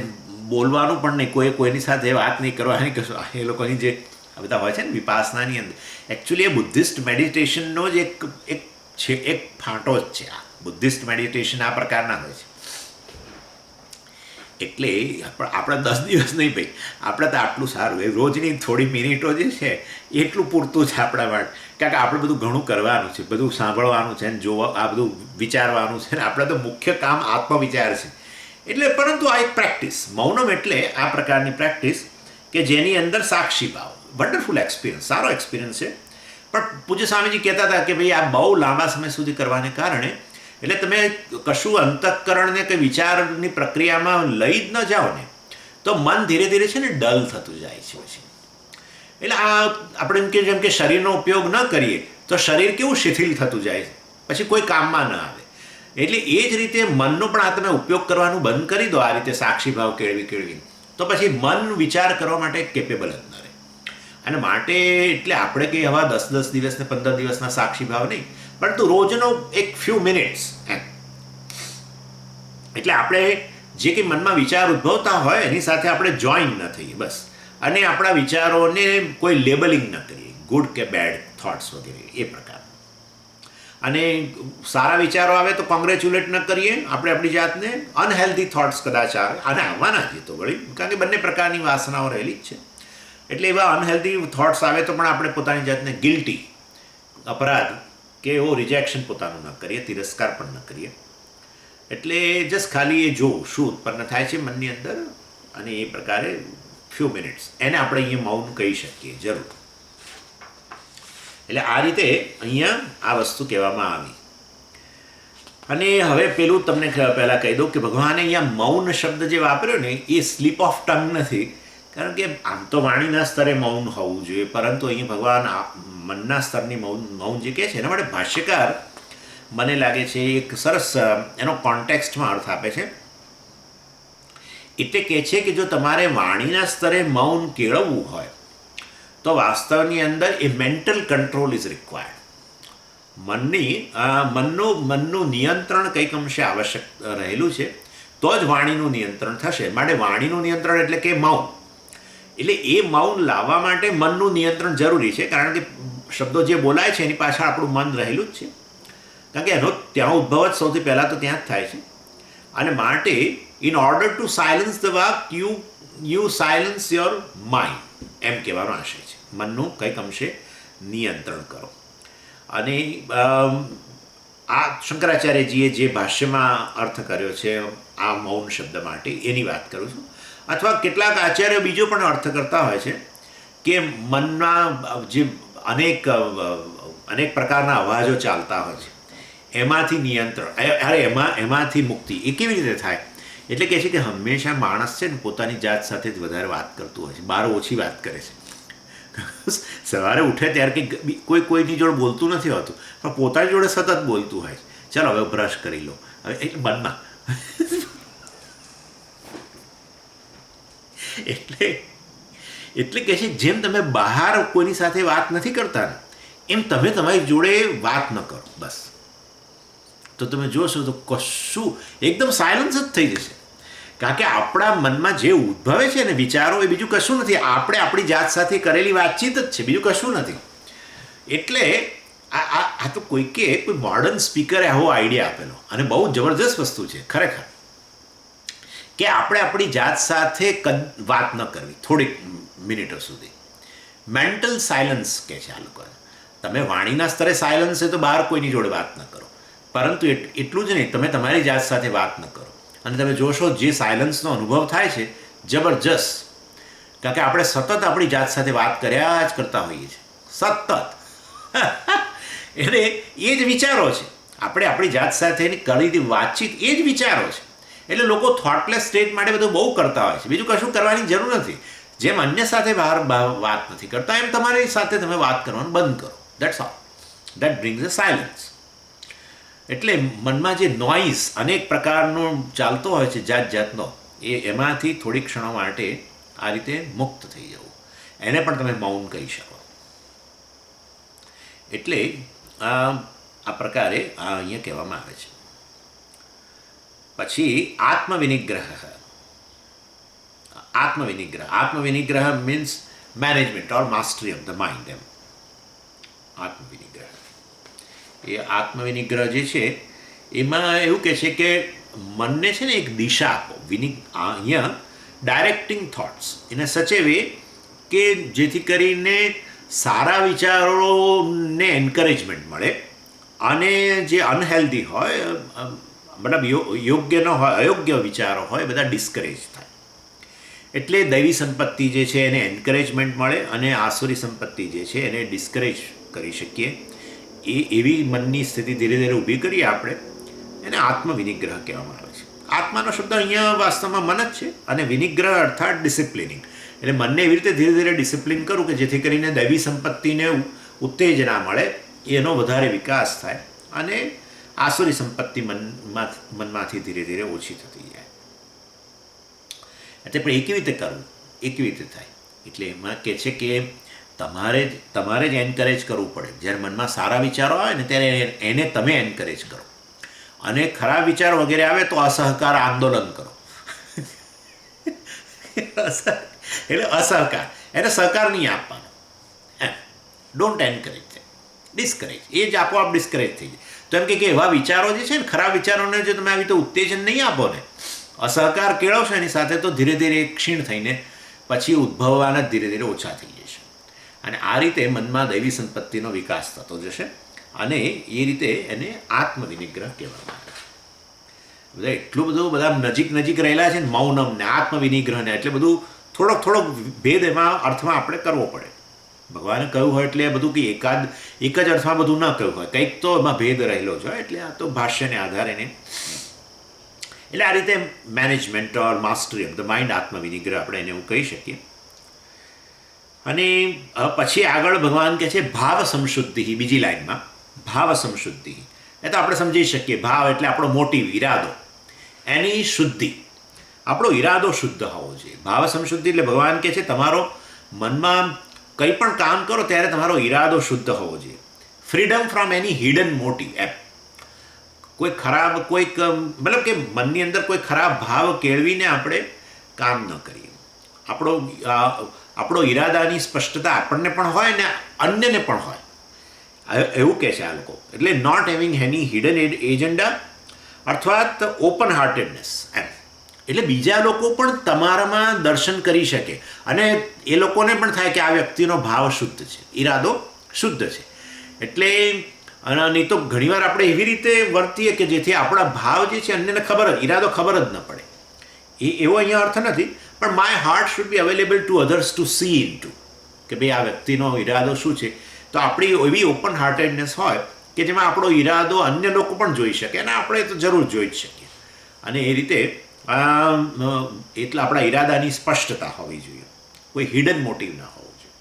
બોલવાનું પણ નહીં, કોઈની સાથે વાત નહીં કરવાની, કશું. એ લોકોની જે બધા હોય છે ને વિપાસનાની અંદર, એકચ્યુઅલી એ બુદ્ધિસ્ટ મેડિટેશનનો જ એક ફાંટો જ છે. આ બુદ્ધિસ્ટ મેડિટેશન આ પ્રકારના હોય છે. એટલે આપણે 10 દિવસ નહીં ભાઈ, આપણે તો આટલું સારું, એ રોજની થોડી મિનિટો જે છે એટલું પૂરતું છે આપણા માટે. કારણ કે આપણે બધું ઘણું કરવાનું છે, બધું સાંભળવાનું છે, ને જોવા, આ બધું વિચારવાનું છે, ને આપણે તો મુખ્ય કામ આત્મવિચાર છે. એટલે પરંતુ આ એક પ્રેક્ટિસ, મૌનમ એટલે આ પ્રકારની પ્રેક્ટિસ કે જેની અંદર સાક્ષી ભાવ. વન્ડરફુલ એક્સપિરિયન્સ, સારો એક્સપિરિયન્સ છે. પણ પૂજ્ય સ્વામીજી કહેતા હતા કે ભાઈ આ બહુ લાંબા સમય સુધી કરવાને કારણે, એટલે તમે કશું અંતઃકરણને કે વિચારની પ્રક્રિયામાં લઈ જ ન જાઓ ને, તો મન ધીરે ધીરે છે ને ડલ થતું જાય છે પછી. એટલે આ આપણે એમ કે જેમ કે શરીરનો ઉપયોગ ન કરીએ તો શરીર કેવું શિથિલ થતું જાય છે, પછી કોઈ કામમાં ન આવે. એટલે એ જ રીતે મનનો પણ આ તમે ઉપયોગ કરવાનું બંધ કરી દો, આ રીતે સાક્ષી ભાવ કેળવી, તો પછી મન વિચાર કરવા માટે કેપેબલ જ ન રહે. અને માટે એટલે આપણે કંઈ હવા 10 દિવસ ને 15 દિવસના સાક્ષી ભાવ નહીં, પરંતુ રોજનો એક ફ્યુ મિનિટ્સ એમ. એટલે આપણે જે કંઈ મનમાં વિચાર ઉદ્ભવતા હોય એની સાથે આપણે જોઈન ન થઈએ બસ, અને આપણા વિચારોને કોઈ લેબલિંગ ન કરીએ, ગુડ કે બેડ થોટ્સ વગેરે એ પ્રકાર. અને સારા વિચારો આવે તો કોંગ્રેચ્યુલેટ ન કરીએ આપણે આપણી જાતને, અનહેલ્ધી થોટ્સ કદાચ આવે, અને આવવાના જ તો વળી, કારણ કે બંને પ્રકારની વાસનાઓ રહેલી જ છે. એટલે એવા અનહેલ્ધી થોટ્સ આવે તો પણ આપણે પોતાની જાતને ગિલ્ટી, અપરાધ કે એવો રિજેક્શન પોતાનું ન કરીએ, તિરસ્કાર પણ ન કરીએ. એટલે જસ્ટ ખાલી એ જો શું ઉત્પન્ન થાય છે મનની અંદર, અને એ પ્રકારે ફ્યુ મિનિટ્સ, એને આપણે અહીંયા મૌન કહી શકીએ જરૂર. એટલે આ રીતે અહીંયા આ વસ્તુ કહેવામાં આવી. અને હવે પેલું તમને પહેલાં કહી દઉં કે ભગવાને અહીંયા મૌન શબ્દ જે વાપર્યો ને એ સ્લીપ ઓફ ટંગ નથી, કારણ કે આમ તો વાણીના સ્તરે મૌન હોવું જોઈએ, પરંતુ અહીંયા ભગવાન મનના સ્તરની મૌન જે કહે છે એના માટે ભાષ્યકાર મને લાગે છે એક સરસ એનો કોન્ટેક્સ્ટમાં અર્થ આપે છે. એટલે કહે છે કે જો તમારે વાણીના સ્તરે મૌન કેળવવું હોય તો વાસ્તવની અંદર એ મેન્ટલ કંટ્રોલ ઇઝ રિક્વાયર્ડ. મનનું નિયંત્રણ કંઈક અંશે આવશ્યક રહેલું છે, તો જ વાણીનું નિયંત્રણ થશે. માટે વાણીનું નિયંત્રણ એટલે કે મૌન. એટલે એ મૌન લાવવા માટે મનનું નિયંત્રણ જરૂરી છે, કારણ કે શબ્દો જે બોલાય છે એની પાછળ આપણું મન રહેલું જ છે. કારણ કે એનો ત્યાં ઉદ્ભવ જ સૌથી પહેલાં તો ત્યાં જ થાય છે. અને માટે in order to silence the Vak you silence your mind, એમ કહેવાનો આશય છે. મનનું કંઈક અંશે નિયંત્રણ કરો. અને આ શંકરાચાર્યજીએ જે ભાષ્યમાં અર્થ કર્યો છે આ મૌન શબ્દ માટે એની વાત કરું છું. અથવા કેટલાક આચાર્યો બીજો પણ અર્થ કરતા હોય છે કે મનમાં જે અનેક પ્રકારના અવાજો ચાલતા હોય છે એમાંથી નિયંત્રણ, એમાંથી મુક્તિ એ કેવી રીતે થાય? એટલે કહે છે કે હંમેશા માણસ છે ને પોતાની જાત સાથે જ વધારે વાત કરતું હોય છે, બહાર ઓછી વાત કરે છે. સવારે ઉઠે ત્યારે કે કોઈની જોડે બોલતું નથી હોતું, પણ પોતાની જોડે સતત બોલતું હોય છે. ચાલો હવે બ્રશ કરી લો, હવે એટલે મનમાં એટલે એટલે કહે છે જેમ તમે બહાર કોઈની સાથે વાત નથી કરતા ને એમ તમે તમારી જોડે વાત ન કરો બસ. તો તમે જોશો તો કશું એકદમ સાયલન્સ જ થઈ જશે. કારણ કે આપણા મનમાં જે ઉદ્ભવે છે ને વિચારો એ બીજું કશું નથી, આપણે આપણી જાત સાથે કરેલી વાતચીત જ છે, બીજું કશું નથી. એટલે આ તો કોઈ મોડર્ન સ્પીકરે આવો આઈડિયા આપેલો અને બહુ જબરદસ્ત વસ્તુ છે ખરેખર, કે આપણે આપણી જાત સાથે વાત ન કરવી થોડીક મિનિટો સુધી. મેન્ટલ સાયલન્સ કહે છે આ લોકોને. તમે વાણીના સ્તરે સાયલન્સ છે તો બહાર કોઈની જોડે વાત ન કરો, પરંતુ એટલું જ નહીં, તમે તમારી જાત સાથે વાત ન કરો. અને તમે જોશો જે સાયલન્સનો અનુભવ થાય છે જબરજસ્ત, કારણ કે આપણે સતત આપણી જાત સાથે વાત કર્યા જ કરતા હોઈએ છીએ સતત. એટલે એ જ વિચારો છે, આપણે આપણી જાત સાથેની કરેલી વાતચીત એ જ વિચારો છે. એટલે લોકો થોટલેસ સ્ટેટ માટે બધું બહુ કરતા હોય છે, બીજું કશું કરવાની જરૂર નથી. જેમ અન્ય સાથે બહાર વાત નથી કરતા એમ તમારી સાથે તમે વાત કરવાનું બંધ કરો. That's all. That brings a silence. એટલે મનમાં જે નોઇઝ અનેક પ્રકારનો ચાલતો હોય છે જાત જાતનો, એમાંથી થોડી ક્ષણો માટે આ રીતે મુક્ત થઈ જવું, એને પણ તમે મૌન કહી શકો. એટલે આ પ્રકારે અહીંયા કહેવામાં આવે છે. પછી આત્મવિનિગ્રહ means management or mastery of the mind. એમ આત્મવિનિગ્રહ, એ આત્મવિનિગ્રહ જે છે એમાં એવું કહે છે કે મનને છે ને એક દિશા આપો. અહીંયા ડાયરેક્ટિંગ થોટ્સ ઇન અ સચ એ વે કે જેથી કરીને સારા વિચારોને એન્કરેજમેન્ટ મળે અને જે અનહેલ્ધી હોય, મતલબ યોગ્ય ન હોય, અયોગ્ય વિચારો હોય, બધા ડિસ્કરેજ થાય. એટલે દૈવી સંપત્તિ જે છે એને એન્કરેજમેન્ટ મળે અને આસુરી સંપત્તિ જે છે એને ડિસ્કરેજ કરી શકીએ. એવી મનની સ્થિતિ ધીરે ધીરે ઊભી કરીએ આપણે, એને આત્મવિનિગ્રહ કહેવામાં આવે છે. આત્માનો શબ્દ અહીંયા વાસ્તવમાં મન જ છે અને વિનિગ્રહ અર્થાત ડિસિપ્લિનિંગ. એટલે મનને એવી રીતે ધીરે ધીરે ડિસિપ્લિન કરું કે જેથી કરીને દૈવી સંપત્તિને ઉત્તેજના મળે, એનો વધારે વિકાસ થાય અને આસુરી સંપત્તિ મનમાંથી ધીરે ધીરે ઓછી થતી જાય. એટલે પણ એ કેવી રીતે કરવું, એ કેવી રીતે થાય? એટલે એમાં કહે છે કે તમારે જ એન્કરેજ કરવું પડે. જ્યારે મનમાં સારા વિચારો આવે ને ત્યારે એને તમે એન્કરેજ કરો, અને ખરાબ વિચારો વગેરે આવે તો અસહકાર આંદોલન કરો. એટલે અસહકાર, એને સહકાર નહીં આપવાનો. Don't anchorage, discourage. એ જ આપોઆપ ડિસ્કરેજ થઈ જાય. તો એમ કે એવા વિચારો જે છે ને, ખરાબ વિચારોને જો તમે આવી રીતે ઉત્તેજન નહીં આપો ને, અસહકાર કેળવશો એની સાથે, તો ધીરે ધીરે ક્ષીણ થઈને પછી ઉદ્ભવવાના ધીરે ધીરે ઓછા થઈ જશે. અને આ રીતે મનમાં દૈવી સંપત્તિનો વિકાસ થતો જશે અને એ રીતે એને આત્મવિનિગ્રહ કહેવામાં આવે છે. બધા એટલું બધું બધા નજીક રહેલા છે ને મૌનમ ને આત્મવિનિગ્રહને, એટલે બધું થોડોક ભેદ એમાં અર્થમાં આપણે કરવો પડે. ભગવાને કહ્યું હોય એટલે બધું કે એક જ અર્થમાં બધું ન કહ્યું હોય, કંઈક તો એમાં ભેદ રહેલો છે. એટલે આ તો ભાષ્યને આધારે ને, એટલે આ રીતે management or mastery of the mind, આત્મવિનિગ્રહ આપણે એને એવું કહી શકીએ. અને પછી આગળ ભગવાન કહે છે ભાવ સંશુદ્ધિ. બીજી લાઈનમાં ભાવ સંશુદ્ધિ, એ તો આપણે સમજી શકીએ. ભાવ એટલે આપણો મોટિવ, ઈરાદો, એની શુદ્ધિ. આપણો ઈરાદો શુદ્ધ હોવો જોઈએ. ભાવ સંશુદ્ધિ એટલે ભગવાન કહે છે તમારો મનમાં કંઈ પણ કામ કરો ત્યારે તમારો ઈરાદો શુદ્ધ હોવો જોઈએ. Freedom from any hidden motive. મતલબ કે મનની અંદર કોઈ ખરાબ ભાવ કેળવીને આપણે કામ ન કરીએ. આપણો ઈરાદાની સ્પષ્ટતા આપણને પણ હોય ને અન્યને પણ હોય, એવું કહે છે આ લોકો. એટલે not having any hidden agenda અર્થાત ઓપન હાર્ટેડનેસ. એટલે બીજા લોકો પણ તમારામાં દર્શન કરી શકે અને એ લોકોને પણ થાય કે આ વ્યક્તિનો ભાવ શુદ્ધ છે, ઈરાદો શુદ્ધ છે. એટલે નહીં તો ઘણીવાર આપણે એવી રીતે વર્તીએ કે જેથી આપણા ભાવ જે છે અન્યને ઈરાદો ખબર જ ન પડે. એવો અહીંયા અર્થ નથી, પણ my heart should be available to others to see into, કે ભાઈ આ વ્યક્તિનો ઈરાદો શું છે. તો આપણી એવી ઓપન હાર્ટેડનેસ હોય કે જેમાં આપણો ઈરાદો અન્ય લોકો પણ જોઈ શકે અને આપણે તો જરૂર જોઈ જ શકીએ. અને એ રીતે એટલે આપણા ઈરાદાની સ્પષ્ટતા હોવી જોઈએ, કોઈ હિડન મોટિવ ના હોવો જોઈએ.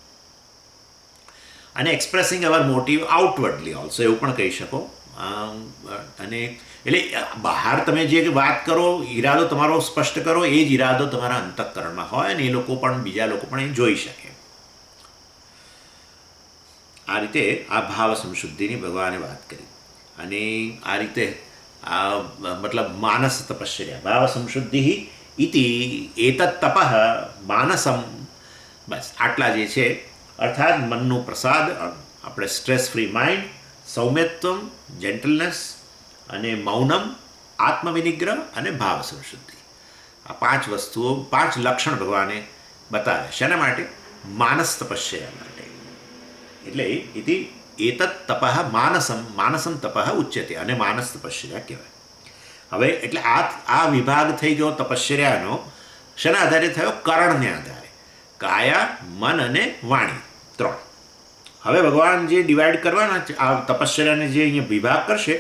અને એક્સપ્રેસિંગ અવર મોટિવ આઉટવર્ડલી ઓલ્સો, એવું પણ કહી શકો. અને એટલે બહાર તમે જે વાત કરો, ઈરાદો તમારો સ્પષ્ટ કરો, એ જ ઈરાદો તમારા અંતઃકરણમાં હોય અને એ લોકો પણ, બીજા લોકો પણ એ જોઈ શકે. આ રીતે આ ભાવ સંશુદ્ધિની ભગવાને વાત કરી. અને આ રીતે આ મતલબ માનસ તપશ્ચર્યા ભાવ સંશુદ્ધિ ઇતિ એતત તપઃ માનસમ. બસ આટલા જે છે, અર્થાત મનનું પ્રસાદ, આપણે સ્ટ્રેસ ફ્રી માઇન્ડ, સૌમ્યત્વ, જેન્ટલનેસ અને મૌનમ, આત્મવિનિગ્રહ અને ભાવ સંશુદ્ધિ. આ 5 વસ્તુઓ, 5 લક્ષણ ભગવાને બતાવ્યા. શેના માટે? માનસ તપશ્ચર્યા માટે. એટલે ઇતિ એતત તપઃ માનસમ, માનસમ તપઃ ઉચ્યતે, અને માનસ તપશ્ચર્યા કહેવાય. હવે એટલે આ વિભાગ થઈ ગયો તપશ્ચર્યાનો. શેના આધારે થયો? કરણને આધારે. કાયા, મન અને વાણી, 3. હવે ભગવાન જે ડિવાઈડ કરવાના આ તપશ્ચર્યાને જે અહીંયા વિભાગ કરશે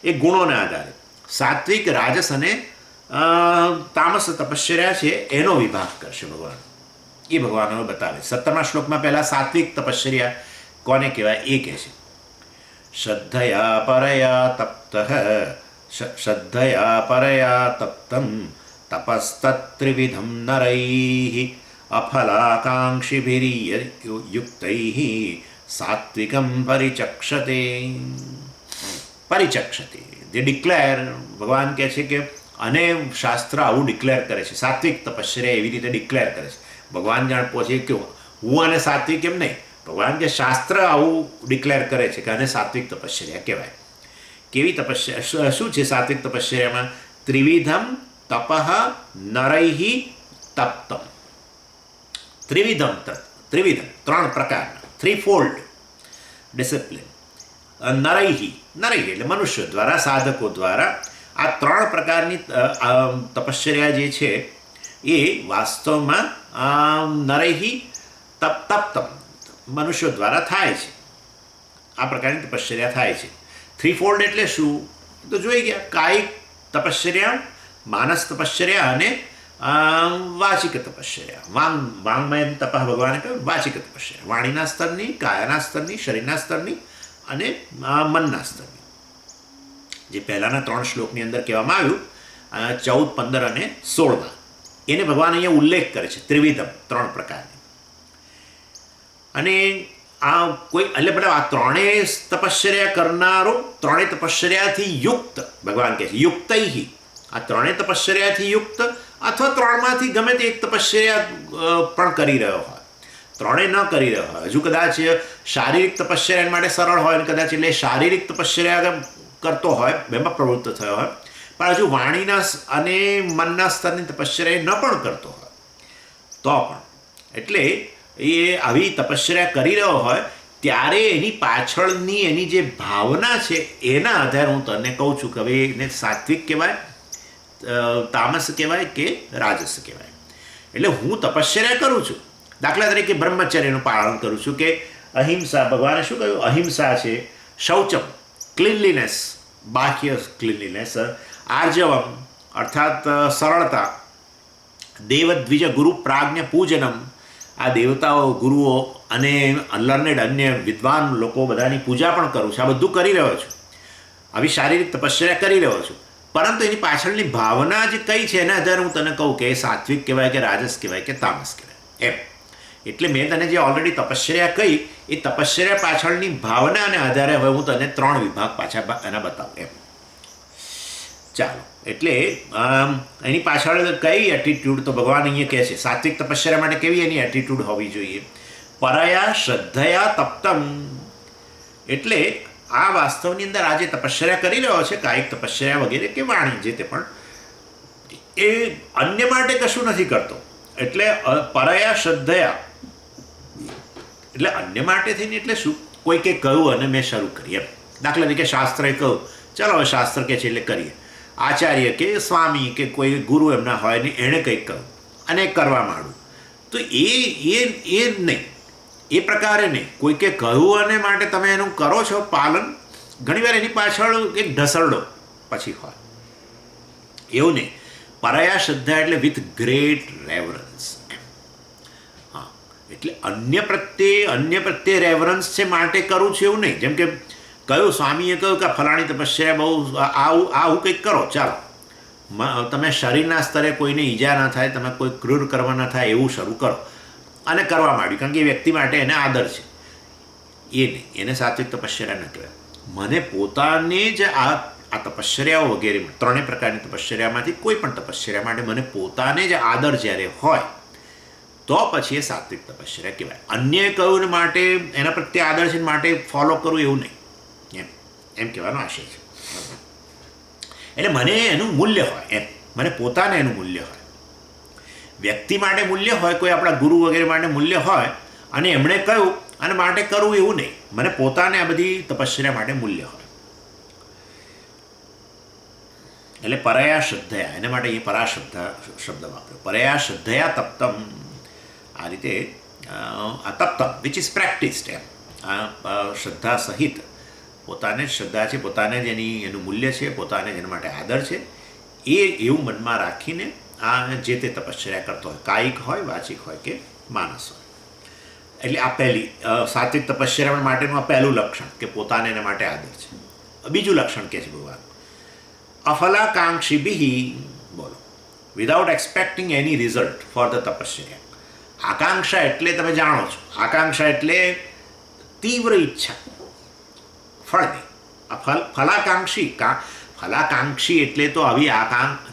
એ ગુણોના આધારે. સાત્વિક, રાજસ અને તામસ તપશ્ચર્યા છે એનો વિભાગ કરશે ભગવાન. એ ભગવાન હવે બતાવે. 17મા શ્લોકમાં પહેલા સાત્વિક તપશ્ચર્યા કોને કહેવાય એ કહે છે. શ્રદ્ધયા પરયા તપ્તઃ, શ્રદ્ધયા પરયા તપ્તં તપસ્તત્રિવિધમ નરૈઃ અફલાકાંક્ષિભિર્યુક્તૈઃ સાત્વિકમ પરિચક્ષતે. પરિચક્ષતે જે ડિક્લેર, ભગવાન કહે છે કે, અને શાસ્ત્ર આવું ડિક્લેર કરે છે, સાત્વિક તપશ્ચર્યા એવી રીતે ડિક્લેર કરે છે. ભગવાન જાણ પહોંચે કે હું અને સાત્વિક એમ નહીં, ભગવાન કે શાસ્ત્ર આવું ડિક્લેર કરે છે કે આને સાત્વિક તપશ્ચર્યા કહેવાય. કેવી તપશ્ચર્યા? શું છે સાત્વિક તપશ્ચર્યામાં? ત્રિવિધમ તપઃ નરૈઃ તપ્તમ. ત્રિવિધમ, 3 પ્રકારના, 3-fold ડિસિપ્લિન. નરૈઃ, નરૈઃ એટલે મનુષ્ય દ્વારા, સાધકો દ્વારા આ 3 પ્રકારની તપશ્ચર્યા જે છે એ વાસ્તવમાં નરૈઃ તપ્તમ મનુષ્યો દ્વારા થાય છે. આ પ્રકારની તપશ્ચર્યા થાય છે. 3-fold એટલે શું? તો જોઈ ગયા. કાયિક તપશ્ચર્યા, માનસ તપશ્ચર્યા અને વાચિક તપશ્ચર્યા. વાંગમય તપઃ ભગવાને કહ્યું વાચિક તપશ્ચર્યા. વાણીના સ્તરની, કાયાના સ્તરની, શરીરના સ્તરની અને મનના સ્તરની. જે પહેલાના 3 શ્લોકની અંદર કહેવામાં આવ્યું, 14, 15 અને 16માં, એને ભગવાન અહીંયા ઉલ્લેખ કરે છે. ત્રિવિધમ, 3 પ્રકારની. અને આ કોઈ એટલે મતલબ આ 3 તપશ્ચર્યા કરનારો, 3 તપશ્ચર્યાથી યુક્ત, ભગવાન કહે છે યુક્તૈઃ. આ 3 તપશ્ચર્યાથી યુક્ત, અથવા 3માંથી ગમે તે એક તપશ્ચર્યા પણ કરી રહ્યો હોય, 3 ન કરી રહ્યો હોય, હજુ કદાચ શારીરિક તપશ્ચર્યા માટે સરળ હોય, કદાચ એટલે શારીરિક તપશ્ચર્યા કરતો હોય, એમાં પ્રવૃત્ત થયો હોય, પણ હજુ વાણીના અને મનના સ્તરની તપશ્ચર્યા ન પણ કરતો હોય તો પણ, એટલે એ આવી તપશ્ચર્યા કરી રહ્યો હોય ત્યારે એની પાછળની એની જે ભાવના છે એના આધારે હું તને કહું છું કે હવે એને સાત્વિક કહેવાય, તામસ કહેવાય કે રાજસ કહેવાય. એટલે હું તપશ્ચર્યા કરું છું, દાખલા તરીકે બ્રહ્મચર્યનું પાલન કરું છું, કે અહિંસા, ભગવાને શું કહ્યું? અહિંસા છે, શૌચમ ક્લીનલીનેસ, બાહ્ય ક્લીનલીનેસ, આર્જવમ અર્થાત સરળતા, દેવદ્વિજ ગુરુ પ્રાજ્ઞ પૂજનમ, આ દેવતાઓ, ગુરુઓ અને લર્નેડ અન્ય વિદ્વાન લોકો બધાની પૂજા પણ કરું છું. આ બધું કરી રહ્યો છું, આવી શારીરિક તપશ્ચર્યા કરી રહ્યો છું, પરંતુ એની પાછળની ભાવના જ કઈ છે એના આધારે હું તને કહું કે સાત્વિક કહેવાય કે રાજસ કહેવાય કે તામસ કહેવાય એમ. એટલે મેં તને જે ઓલરેડી તપશ્ચર્યા કહી એ તપશ્ચર્યા પાછળની ભાવનાને આધારે હવે હું તને 3 વિભાગ પાછા એના બતાવું એમ. ચાલો, એટલે એની પાછળ કઈ એટીટ્યૂડ, તો ભગવાન અહીંયા કહે છે સાત્વિક તપશ્ચર્યા માટે કેવી એની એટીટ્યૂડ હોવી જોઈએ? પરયા શ્રદ્ધયા તપ્તમ. એટલે આ વાસ્તવની અંદર આજે તપશ્ચર્યા કરી રહ્યો છે, કાયિક તપશ્ચર્યા વગેરે કે વાણી જે તે પણ, એ અન્ય માટે કશું નથી કરતો. એટલે પરયા શ્રદ્ધયા એટલે અન્ય માટે થઈને, એટલે શું? કોઈ કે કહ્યું અને મેં શરૂ કરી એમ. દાખલા તરીકે શાસ્ત્રએ કહ્યું, ચાલો હવે શાસ્ત્ર કે છે એટલે કરીએ. આચાર્ય કે સ્વામી કે કોઈ ગુરુ એમના હોય ને એણે કંઈક કહ્યું અને કરવા માંડું, તો એ નહીં, એ પ્રકારે નહીં. કોઈ કે કહ્યું અને માટે તમે એનું કરો છો પાલન, ઘણીવાર એની પાછળ એક ઢસરડો પછી હોય, એવું નહીં. પરયા શ્રદ્ધા એટલે વિથ ગ્રેટ રેવરન્સ. હા, એટલે અન્ય પ્રત્યે રેવરન્સ છે માટે કરું છું એવું નહીં. જેમ કે કયું સ્વામીએ કહ્યું કે ફલાણી તપસ્યા બહુ આવું કંઈક કરો, ચાલો તમે શરીરના સ્તરે કોઈને ઈજા ન થાય, તમે કોઈ ક્રૂર કર્મ ન થાય એવું શરૂ કરો, અને કરવા માંડ્યું. કારણ કે એ વ્યક્તિ માટે એને આદર છે. એ નહીં, એને સાત્વિક તપશ્ચર્યા ન કહેવાય. મને પોતાને જ આ તપશ્ચર્યાઓ વગેરે, ત્રણેય પ્રકારની તપશ્ચર્યામાંથી કોઈ પણ તપશ્ચર્યા માટે મને પોતાને જ આદર જ્યારે હોય તો પછી એ સાત્વિક તપશ્ચર્યા કહેવાય. અન્ય કહ્યું માટે એના પ્રત્યે આદર છે માટે ફોલો કરવું એવું નહીં, એમ કહેવાનો આશય છે. એટલે મને એનું મૂલ્ય હોય, એમ મને પોતાને એનું મૂલ્ય હોય. વ્યક્તિ માટે મૂલ્ય હોય, કોઈ આપણા ગુરુ વગેરે માટે મૂલ્ય હોય અને એમણે કહ્યું અને માટે કરવું એવું નહીં. મને પોતાને આ બધી તપશ્ચર્યા માટે મૂલ્ય હોય. એટલે પરયા શ્રદ્ધયા, એના માટે એ પરાશ્રદ્ધા શબ્દ વાપર્યો. પરયા શ્રદ્ધયા તપ્તમ, આ રીતે આ તપ્તમ વિચ ઇઝ પ્રેક્ટિસ્ડ, એમ આ શ્રદ્ધા સહિત પોતાને જ શ્રદ્ધા છે, પોતાને જ એનું મૂલ્ય છે, પોતાને જ એના માટે આદર છે, એ એવું મનમાં રાખીને આ જે તે તપશ્ચર્યા કરતો હોય, કાયિક હોય, વાચિક હોય કે માનસ હોય. એટલે આ પહેલી સાત્વિક તપશ્ચર્યા માટેનું આ પહેલું લક્ષણ કે પોતાને એના માટે આદર છે. બીજું લક્ષણ કે છે ભગવાન અફલાકાંક્ષિભિઃ, બોલો, without expecting any result for the તપશ્ચર્યા. આકાંક્ષા એટલે તમે જાણો છો, આકાંક્ષા એટલે તીવ્ર ઈચ્છા, ફળની. ફલાકાંક્ષી, ફલાકાંક્ષી એટલે તો આવી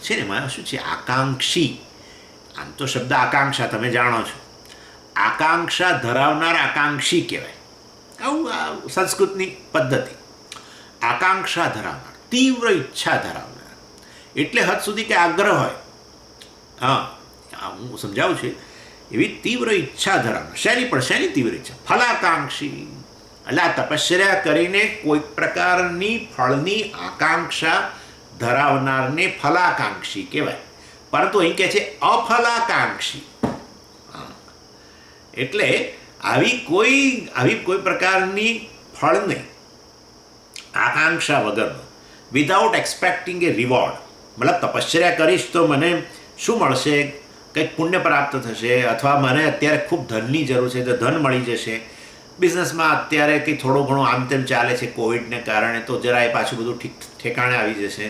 છે ને, એમાં શું છે આકાંક્ષી, આમ તો શબ્દ આકાંક્ષા તમે જાણો છો, આકાંક્ષા ધરાવનાર આકાંક્ષી કહેવાય. આવું સંસ્કૃતની પદ્ધતિ. આકાંક્ષા ધરાવનાર, તીવ્ર ઈચ્છા ધરાવનાર, એટલે હદ સુધી કે આગ્રહ હોય. હા, હું સમજાવું છું. એવી તીવ્ર ઈચ્છા ધરાવનાર. શેની તીવ્ર ઈચ્છા? ફલાકાંક્ષી. એટલે આ તપશ્ચર્યા કરીને કોઈક પ્રકારની ફળની આકાંક્ષા ધરાવનારને ફલાકાંક્ષી કહેવાય. પરંતુ અહીં કહે છે અફલાકાંક્ષી. એટલે આવી કોઈ પ્રકારની ફળને આકાંક્ષા વગરનો, વિધાઉટ એક્સપેક્ટિંગ એ રિવોર્ડ. મતલબ તપશ્ચર્યા કરીશ તો મને શું મળશે? કંઈક પુણ્ય પ્રાપ્ત થશે, અથવા મને અત્યારે ખૂબ ધનની જરૂર છે તો ધન મળી જશે. બિઝનેસમાં અત્યારે કંઈ થોડું ઘણું આમ તેમ ચાલે છે કોવિડને કારણે, તો જરા એ પાછું બધું ઠેકાણે આવી જશે.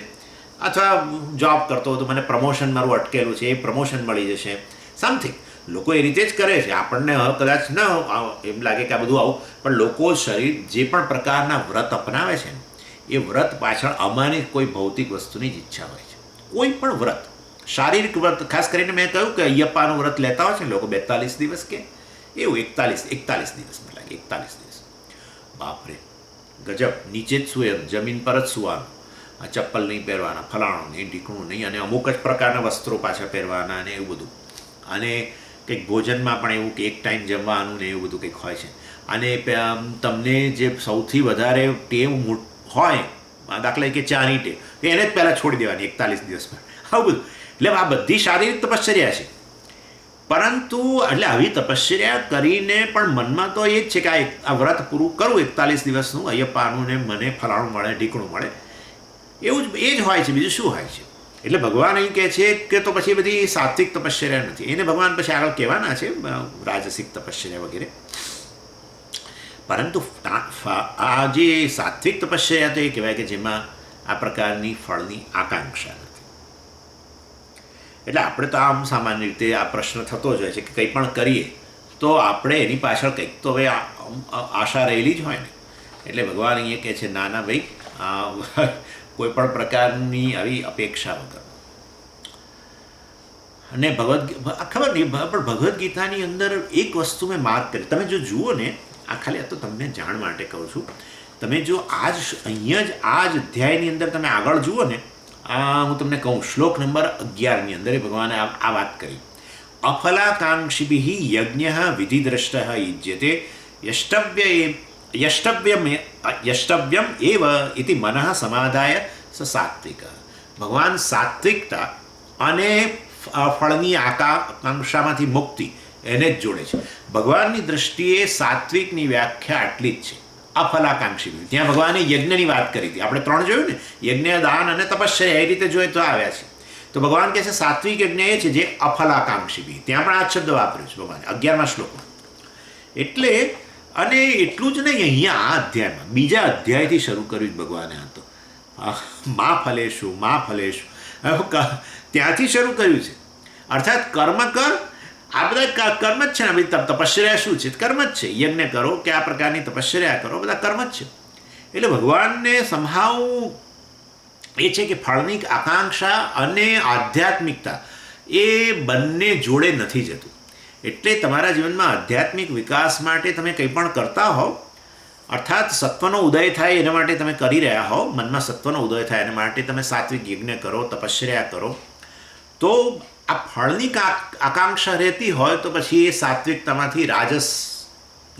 અથવા જોબ કરતો તો મને પ્રમોશન મારું અટકેલું છે, એ પ્રમોશન મળી જશે. સમથિંગ લોકો એ રીતે જ કરે છે. આપણને કદાચ ન એમ લાગે કે આ બધું આવું, પણ લોકો શરીર જે પણ પ્રકારના વ્રત અપનાવે છે એ વ્રત પાછળ અમારી કોઈ ભૌતિક વસ્તુની જ ઈચ્છા હોય છે. કોઈ પણ વ્રત, શારીરિક વ્રત, ખાસ કરીને મેં કહ્યું કે અયપ્પાનું વ્રત લેતા હોય છે લોકો 42 દિવસ કે એવું 41 દિવસ મને લાગે, 41 દિવસ. બાપરે ગજબ. નીચે જ સૂએ, જમીન પર જ સૂવાનું, આ ચપ્પલ નહીં પહેરવાના, ફલાણું નહીં, ઢીકણું નહીં, અને અમુક જ પ્રકારના વસ્ત્રો પાછા પહેરવાના અને એવું બધું. અને કંઈક ભોજનમાં પણ એવું કે એક ટાઈમ જમવાનું ને એવું બધું કંઈક હોય છે. અને તમને જે સૌથી વધારે ટેવ હોય, દાખલા કે ચાની ટેવ, એને જ પહેલાં છોડી દેવાની 41 દિવસમાં, આવું બધું. એટલે આ બધી શારીરિક તપશ્ચર્યા છે. પરંતુ એટલે આવી તપશ્ચર્યા કરીને પણ મનમાં તો એ જ છે કે આ વ્રત પૂરું કરું 41 દિવસનું, અયપ્પાનું ને મને ફલાણું મળે, ઢીકણું મળે, એવું જ એ જ હોય છે. બીજું શું હોય છે? એટલે ભગવાન અહીં કહે છે કે તો પછી બધી સાત્વિક તપશ્ચર્યા નથી. એને ભગવાન પછી આગળ કહેવાના છે રાજસિક તપશ્ચર્યા વગેરે. પરંતુ આ જે સાત્વિક તપશ્ચર્યા તો એ કહેવાય કે જેમાં આ પ્રકારની ફળની આકાંક્ષા નથી. એટલે આપણે તો આમ સામાન્ય રીતે આ પ્રશ્ન થતો જ હોય છે કે કંઈ પણ કરીએ તો આપણે એની પાછળ કંઈક તો હવે આશા રહેલી જ હોય ને. એટલે ભગવાન અહીંયા કહે છે ના ના ભાઈ, કોઈ પણ પ્રકારની આવી અપેક્ષા વગર. અને ખબર નહીં, પણ ભગવદ્ ગીતાની અંદર એક વસ્તુ મેં માર્ક કરી. તમે જો જુઓ ને, આ ખાલી આ તો તમને જાણ માટે કહું છું, તમે જો અહીંયા જ આ જ અધ્યાયની અંદર તમે આગળ જુઓ ને, હું તમને કહું, શ્લોક નંબર 11ની અંદર ભગવાને આ વાત કરી. અફલાકાંક્ષિભિઃ યજ્ઞઃ વિધિદ્રષ્ટઃ યુજ્યતે યષ્ટવ્યમ એવ ઇતિ મનઃ સમાધાય સ સાત્વિક. ભગવાન સાત્વિકતા અને ફળની આકાંક્ષામાંથી મુક્તિ એને જ જોડે છે. ભગવાનની દૃષ્ટિએ સાત્વિકની વ્યાખ્યા આટલી જ છે, અફલાકાંક્ષી. ત્યાં ભગવાને યજ્ઞની વાત કરી હતી, આપણે 3 જોયું ને, યજ્ઞ, દાન અને તપશ્ચર્યા, એ રીતે જોઈએ તો આવ્યા છે. તો ભગવાન કહે છે સાત્વિક યજ્ઞ એ છે જે અફલાકાંક્ષી બી. ત્યાં પણ આ શબ્દ વાપર્યો છે ભગવાને 11મા શ્લોકમાં. એટલે અને એટલું જ નહીં, અહીંયા આ અધ્યાયમાં બીજા અધ્યાયથી શરૂ કર્યું ભગવાને. આ તો મા ફલેશું, મા ફલેશું, ત્યાંથી શરૂ કર્યું છે. અર્થાત કર્મ કર, આ બધા કર્મ જ છે ને. ભાઈ તપશ્ચર્યા શું છે? કર્મ જ છે. યજ્ઞ કરો કે આ પ્રકારની તપશ્ચર્યા કરો, બધા કર્મ જ છે. એટલે ભગવાનને સંભાવ એ છે કે ફળની આકાંક્ષા અને આધ્યાત્મિકતા એ બંને જોડે નથી જતું. એટલે તમારા જીવનમાં આધ્યાત્મિક વિકાસ માટે તમે કંઈ પણ કરતા હોવ, અર્થાત સત્વનો ઉદય થાય એના માટે તમે કરી રહ્યા હોવ, મનમાં સત્વનો ઉદય થાય એના માટે તમે સાત્વિક યજ્ઞ કરો, તપશ્ચર્યા કરો, તો આ ફળની આકાંક્ષા રહેતી હોય તો પછી એ સાત્વિકતામાંથી રાજસ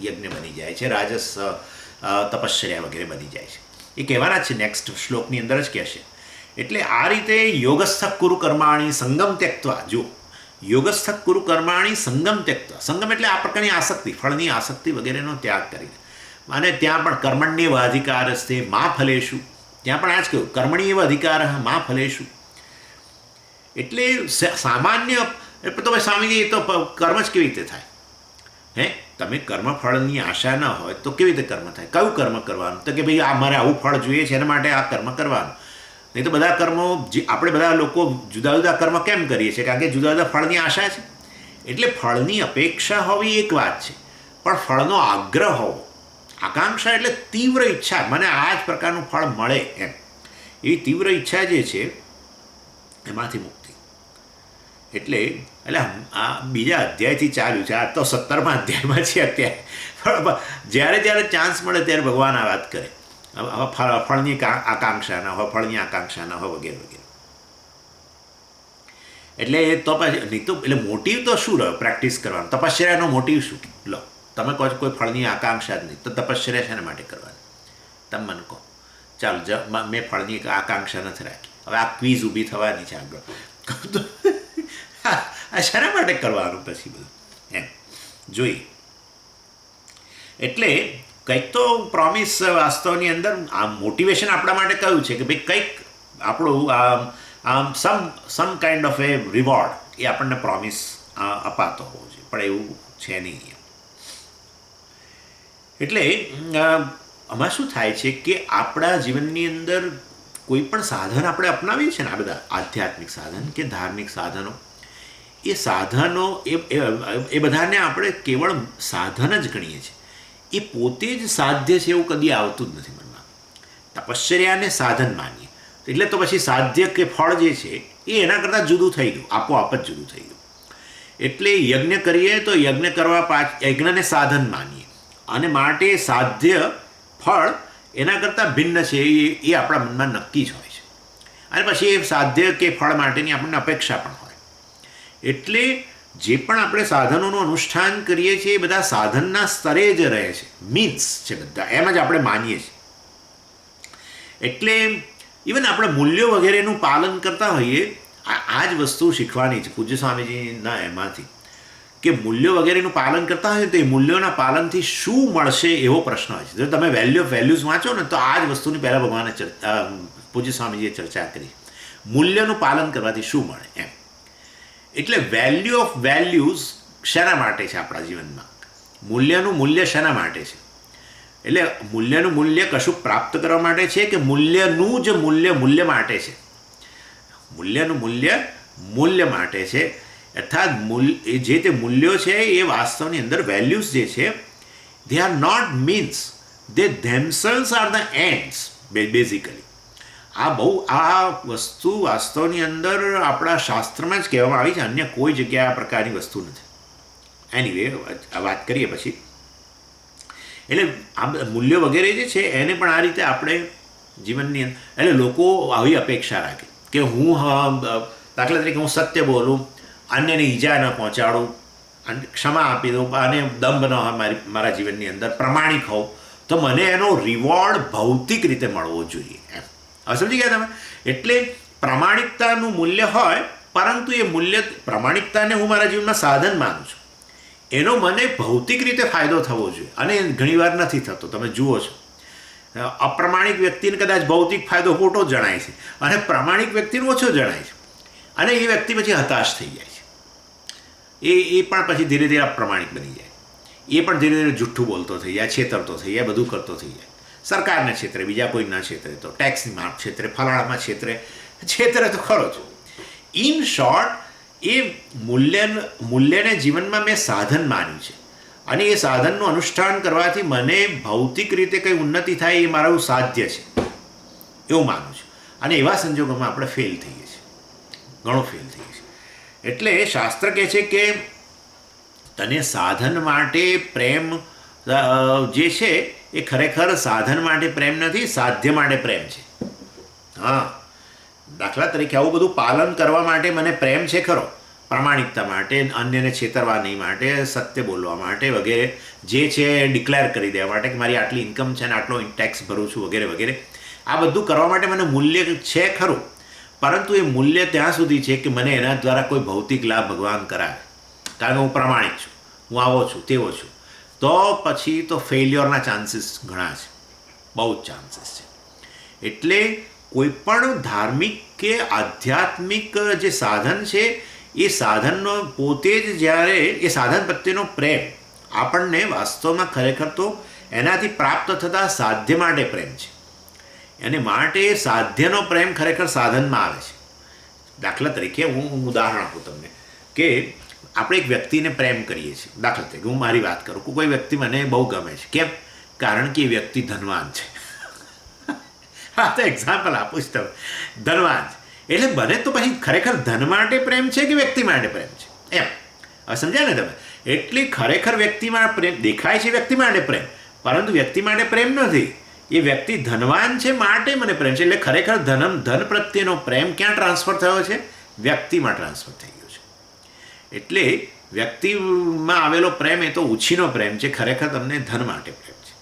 યજ્ઞ બની જાય છે, રાજસ તપશ્ચર્યા વગેરે બની જાય છે. એ કહેવાના છે, નેક્સ્ટ શ્લોકની અંદર જ કહેશે. એટલે આ રીતે યોગસ્થ કુરુ કર્માણી સંગમ ત્યક્ત્વા. જો યોગસ્થ કુરુ કર્માણી સંગમ ત્યક્ત્વા, સંગમ એટલે આ પ્રકારની આસક્તિ, ફળની આસક્તિ વગેરેનો ત્યાગ કરીને. અને ત્યાં પણ કર્મણ્યેવ અધિકારસ્તે મા ફલેશુ, ત્યાં પણ આ જ કહ્યું, કર્મણ્યેવ અધિકાર મા ફલેશુ. એટલે સામાન્ય તો ભાઈ સ્વામીજી એ તો કર્મ જ કેવી રીતે થાય? હે, તમે કર્મફળની આશા ન હોય તો કેવી રીતે કર્મ થાય? કયું કર્મ કરવાનું? તો કે ભાઈ આ મારે આવું ફળ જોઈએ છે એના માટે આ કર્મ કરવાનું. નહીં તો બધા કર્મો આપણે બધા લોકો જુદા જુદા કર્મ કેમ કરીએ છીએ? કારણ કે જુદા જુદા ફળની આશા છે. એટલે ફળની અપેક્ષા હોવી એક વાત છે, પણ ફળનો આગ્રહ હોવો, આકાંક્ષા એટલે તીવ્ર ઈચ્છા, મને આ જ પ્રકારનું ફળ મળે એમ, એવી તીવ્ર ઈચ્છા જે છે એમાંથી મુક્તિ. એટલે આ બીજા અધ્યાયથી ચાલ્યું છે. આ તો 17મા અધ્યાયમાં છે અત્યારે. પણ જ્યારે જ્યારે ચાન્સ મળે ત્યારે ભગવાન આ વાત કરે. હવે ફળની આકાંક્ષા ના હોય, ફળની આકાંક્ષા ના હોય વગેરે વગેરે. એટલે તો પછી નહીં તો એટલે મોટિવ તો શું રહ્યો? પ્રેક્ટિસ કરવાનો. તપશ્ચર્યાનો મોટિવ શું? લો, તમે કહો છો કોઈ ફળની આકાંક્ષા જ નહીં, તો તપશ્ચર્યા શાના માટે કરવાની? તમે મને કહો. ચાલો, મેં ફળની આકાંક્ષા નથી રાખી. હવે આ ક્વિઝ ઊભી થવાની છે આગળ. આ શાના માટે કરવાનું પછી બધું એમ જોઈએ. એટલે કંઈક તો પ્રોમિસ વાસ્તવની અંદર આ મોટિવેશન આપણા માટે કયું છે કે ભાઈ કંઈક આપણું આમ some kind of a reward એ આપણને પ્રોમિસ અપાતો હોવો જોઈએ, પણ એવું છે નહીં. એટલે આમાં શું થાય છે કે આપણા જીવનની અંદર કોઈ પણ સાધન આપણે અપનાવીએ છીએ ને, આ બધા આધ્યાત્મિક સાધન કે ધાર્મિક સાધનો, એ સાધનો એ બધાને આપણે કેવળ સાધન જ ગણીએ છીએ. એ પોતે જ સાધ્ય છે એવું કદી આવતું જ નથી મનમાં. તપશ્ચર્યાને સાધન માનીએ એટલે તો પછી સાધ્ય કે ફળ જે છે એ એના કરતાં જુદું થઈ ગયું, આપોઆપ જ જુદું થઈ ગયું. એટલે યજ્ઞ કરીએ તો યજ્ઞ કરવા યજ્ઞને સાધન માનીએ અને માટે સાધ્ય ફળ એના કરતાં ભિન્ન છે એ આપણા મનમાં નક્કી જ હોય છે. અને પછી એ સાધ્ય કે ફળ માટેની આપણને અપેક્ષા પણ હોય. એટલે જે પણ આપણે સાધનોનું અનુષ્ઠાન કરીએ છીએ એ બધા સાધનના સ્તરે જ રહે છે, મીન્સ છે બધા, એમ જ આપણે માનીએ છીએ. એટલે ઇવન આપણે મૂલ્યો વગેરેનું પાલન કરતા હોઈએ, આ જ વસ્તુ શીખવાની છે પૂજ્ય સ્વામીજીના એમાંથી, કે મૂલ્યો વગેરેનું પાલન કરતા હોય તો એ મૂલ્યોના પાલનથી શું મળશે એવો પ્રશ્ન હોય છે. જો તમે વેલ્યુ ઓફ વેલ્યુઝ વાંચો ને તો આ જ વસ્તુની પહેલાં ભગવાને પૂજ્ય સ્વામીજીએ ચર્ચા કરી, મૂલ્યનું પાલન કરવાથી શું મળે એમ. એટલે વેલ્યુ ઓફ વેલ્યુઝ શેના માટે છે આપણા જીવનમાં? મૂલ્યનું મૂલ્ય શેના માટે છે? એટલે મૂલ્યનું મૂલ્ય કશું પ્રાપ્ત કરવા માટે છે કે મૂલ્યનું જ મૂલ્ય મૂલ્ય માટે છે? મૂલ્યનું મૂલ્ય મૂલ્ય માટે છે. અર્થાત જે તે મૂલ્યો છે એ વાસ્તવની અંદર વેલ્યુઝ જે છે, they are not means, they themselves are the ends basically. આ વસ્તુ વાસ્તવની અંદર આપણા શાસ્ત્રમાં જ કહેવામાં આવી છે, અન્ય કોઈ જગ્યાએ આ પ્રકારની વસ્તુ નથી. એનીવે આ વાત કરીએ પછી. એટલે આ મૂલ્યો વગેરે જે છે એને પણ આ રીતે આપણે જીવનની અંદર, એટલે લોકો આવી અપેક્ષા રાખે કે હું દાખલા તરીકે હું સત્ય બોલું, અન્યને ઈજા ન પહોંચાડું, ક્ષમા આપી દઉં અને દંભ ન હોય મારા જીવનની અંદર, પ્રમાણિક હોઉં, તો મને એનો રિવોર્ડ ભૌતિક રીતે મળવો જોઈએ એમ. હવે સમજી ગયા તમે? એટલે પ્રામાણિકતાનું મૂલ્ય હોય, પરંતુ એ મૂલ્ય પ્રામાણિકતાને હું મારા જીવનમાં સાધન માનું છું, એનો મને ભૌતિક રીતે ફાયદો થવો જોઈએ, અને ઘણીવાર નથી થતો. તમે જુઓ છો, અપ્રમાણિક વ્યક્તિને કદાચ ભૌતિક ફાયદો મોટો જણાય છે અને પ્રામાણિક વ્યક્તિને ઓછો જણાય છે, અને એ વ્યક્તિ પછી હતાશ થઈ જાય છે. એ પણ પછી ધીરે ધીરે અપ્રમાણિક બની જાય. એ પણ ધીરે ધીરે જુઠ્ઠું બોલતો થઈ જાય, છેતરતો થઈ જાય, બધું કરતો થઈ જાય. સરકારને છેતરે, બીજા કોઈના છેતરે, તો ટેક્સમાં છેતરે, ફલાણામાં છેતરે તો ખરો જ. ઇન શોર્ટ, એ મૂલ્યને જીવનમાં મેં સાધન માન્યું છે, અને એ સાધનનું અનુષ્ઠાન કરવાથી મને ભૌતિક રીતે કંઈ ઉન્નતિ થાય એ મારું સાધ્ય છે એવું માનું છું. અને એવા સંજોગોમાં આપણે ફેલ થઈએ છીએ, ઘણો ફેલ થઈએ છીએ. એટલે શાસ્ત્ર કહે છે કે તને સાધન માટે પ્રેમ જે છે એ ખરેખર સાધન માટે પ્રેમ નથી, સાધ્ય માટે પ્રેમ છે. હા, દાખલા તરીકે આવું બધું પાલન કરવા માટે મને પ્રેમ છે ખરો, પ્રામાણિકતા માટે, અન્યને છેતરવા નહીં માટે, સત્ય બોલવા માટે વગેરે, જે છે ડિક્લેર કરી દેવા માટે કે મારી આટલી ઇન્કમ છે ને આટલો ટેક્સ ભરું છું વગેરે વગેરે. આ બધું કરવા માટે મને મૂલ્ય છે ખરું, પરંતુ એ મૂલ્ય ત્યાં સુધી છે કે મને એના દ્વારા કોઈ ભૌતિક લાભ ભગવાન કરાવે, કારણ કે હું પ્રામાણિક છું, હું આવો છું તેવો છું. તો પછી તો ફેલ્યોરના ચાન્સીસ ઘણા છે, બહુ જ ચાન્સીસ છે. એટલે કોઈ પણ ધાર્મિક કે આધ્યાત્મિક જે સાધન છે એ સાધનનો પોતે જ જ્યારે એ સાધન પ્રત્યેનો પ્રેમ આપણને વાસ્તવમાં ખરેખર તો એનાથી પ્રાપ્ત થતા સાધ્ય માટે પ્રેમ છે, અને માટે સાધ્યનો પ્રેમ ખરેખર સાધનમાં આવે છે. દાખલા તરીકે હું ઉદાહરણ આપું તમને કે આપણે એક વ્યક્તિને પ્રેમ કરીએ છીએ. દાખલા તરીકે હું મારી વાત કરું, કોઈ વ્યક્તિ મને બહુ ગમે છે. કેમ? કારણ કે એ વ્યક્તિ ધનવાન છે. હા, તો એક્ઝામ્પલ આપું છું તમે, ધનવાન છે એટલે મને તો પછી ખરેખર ધન માટે પ્રેમ છે કે વ્યક્તિ માટે પ્રેમ છે, એમ હવે સમજ્યા ને તમે? એટલે ખરેખર વ્યક્તિમાં પ્રેમ દેખાય છે, વ્યક્તિ માટે પ્રેમ, પરંતુ વ્યક્તિ માટે પ્રેમ નથી. એ વ્યક્તિ ધનવાન છે માટે મને પ્રેમ છે. એટલે ખરેખર ધન પ્રત્યેનો પ્રેમ ક્યાં ટ્રાન્સફર થયો છે? વ્યક્તિમાં ટ્રાન્સફર થઈ ગયો છે. એટલે વ્યક્તિમાં આવેલો પ્રેમ એ તો ઉછીનો પ્રેમ છે, ખરેખર તમને ધન માટે પ્રેમ છે.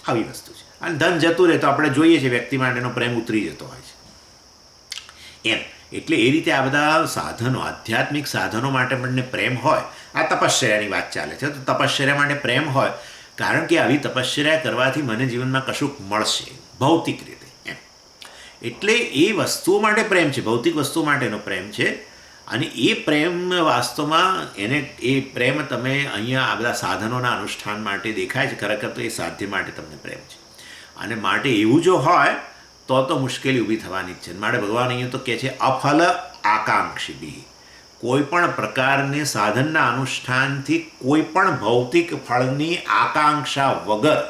આવી વસ્તુ છે. અને ધન જતું રહે તો આપણે જોઈએ છીએ વ્યક્તિ માટેનો પ્રેમ ઉતરી જતો હોય છે એમ. એટલે એ રીતે આ બધા સાધનો, આધ્યાત્મિક સાધનો માટે મને પ્રેમ હોય. આ તપશ્ચર્યાની વાત ચાલે છે, તો તપશ્ચર્યા માટે પ્રેમ હોય કારણ કે આવી તપશ્ચર્યા કરવાથી મને જીવનમાં કશુંક મળશે ભૌતિક રીતે એમ. એટલે એ વસ્તુઓ માટે પ્રેમ છે, ભૌતિક વસ્તુઓ માટેનો પ્રેમ છે. અને એ પ્રેમ વાસ્તવમાં એ પ્રેમ તમે અહીંયા આ બધા સાધનોના અનુષ્ઠાન માટે દેખાય છે, ખરેખર તો એ સાધ્ય માટે તમને પ્રેમ છે. અને માટે એવું જો હોય તો મુશ્કેલી ઊભી થવાની જ છે. માટે ભગવાન અહીંયા તો કહે છે અફલ આકાંક્ષી, કોઈ પણ પ્રકારની સાધનના અનુષ્ઠાનથી કોઈ પણ ભૌતિક ફળની આકાંક્ષા વગર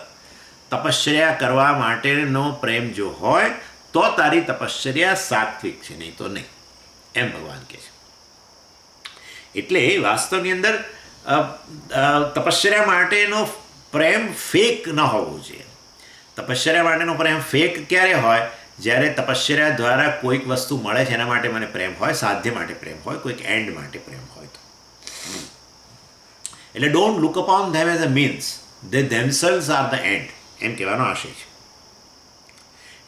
તપશ્ચર્યા કરવા માટેનો પ્રેમ જો હોય તો તારી તપશ્ચર્યા સાત્વિક છે, નહીં તો નહીં, એમ ભગવાન કહે છે. એટલે વાસ્તવની અંદર તપશ્ચર્યા માટેનો પ્રેમ ફેક ન હોવો જોઈએ. તપશ્ચર્યા માટેનો પ્રેમ ફેક ક્યારે હોય? જ્યારે તપશ્ચર્યા દ્વારા કોઈક વસ્તુ મળે છે એના માટે મને પ્રેમ હોય, સાધ્ય માટે પ્રેમ હોય, કોઈક એન્ડ માટે પ્રેમ હોય તો. એટલે don't look upon them as a means, they themselves are the end, એમ કહેવાનો આશય છે.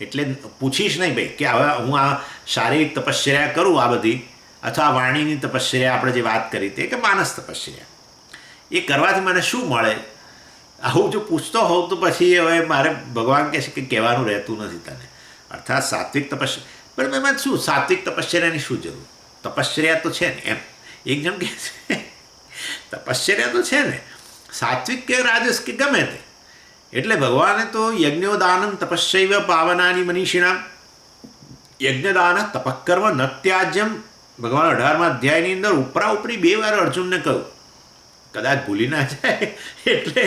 એટલે પૂછીશ નહીં ભાઈ કે હવે હું આ શારીરિક તપશ્ચર્યા કરું આ બધી, અથવા વાણીની તપશ્ચર્યા આપણે જે વાત કરી તે, કે માનસ તપશ્ચર્યા, એ કરવાથી મને શું મળે? આવું જો પૂછતો હોઉં તો પછી હવે મારે ભગવાન કહે છે કે કહેવાનું રહેતું નથી તને. અર્થાત સાત્વિક તપશ્ચર્યા, પણ એમાં શું સાત્વિક તપશ્ચર્યાની શું જરૂર? તપશ્ચર્યા તો છે ને એમ. એક જણ કહે છે તપશ્ચર્યા તો છે ને, સાત્વિક કે રાજસ કે ગમે તે. એટલે ભગવાને તો યજ્ઞોદાનમ તપસ્યૈવ પાવનાની મનીષિણામ, યજ્ઞદાન તપકર્મ ન ત્યાજ્યમ, ભગવાન 18મા અધ્યાયની અંદર ઉપરી 2 વાર અર્જુનને કહ્યું, કદાચ ભૂલી ના જાય. એટલે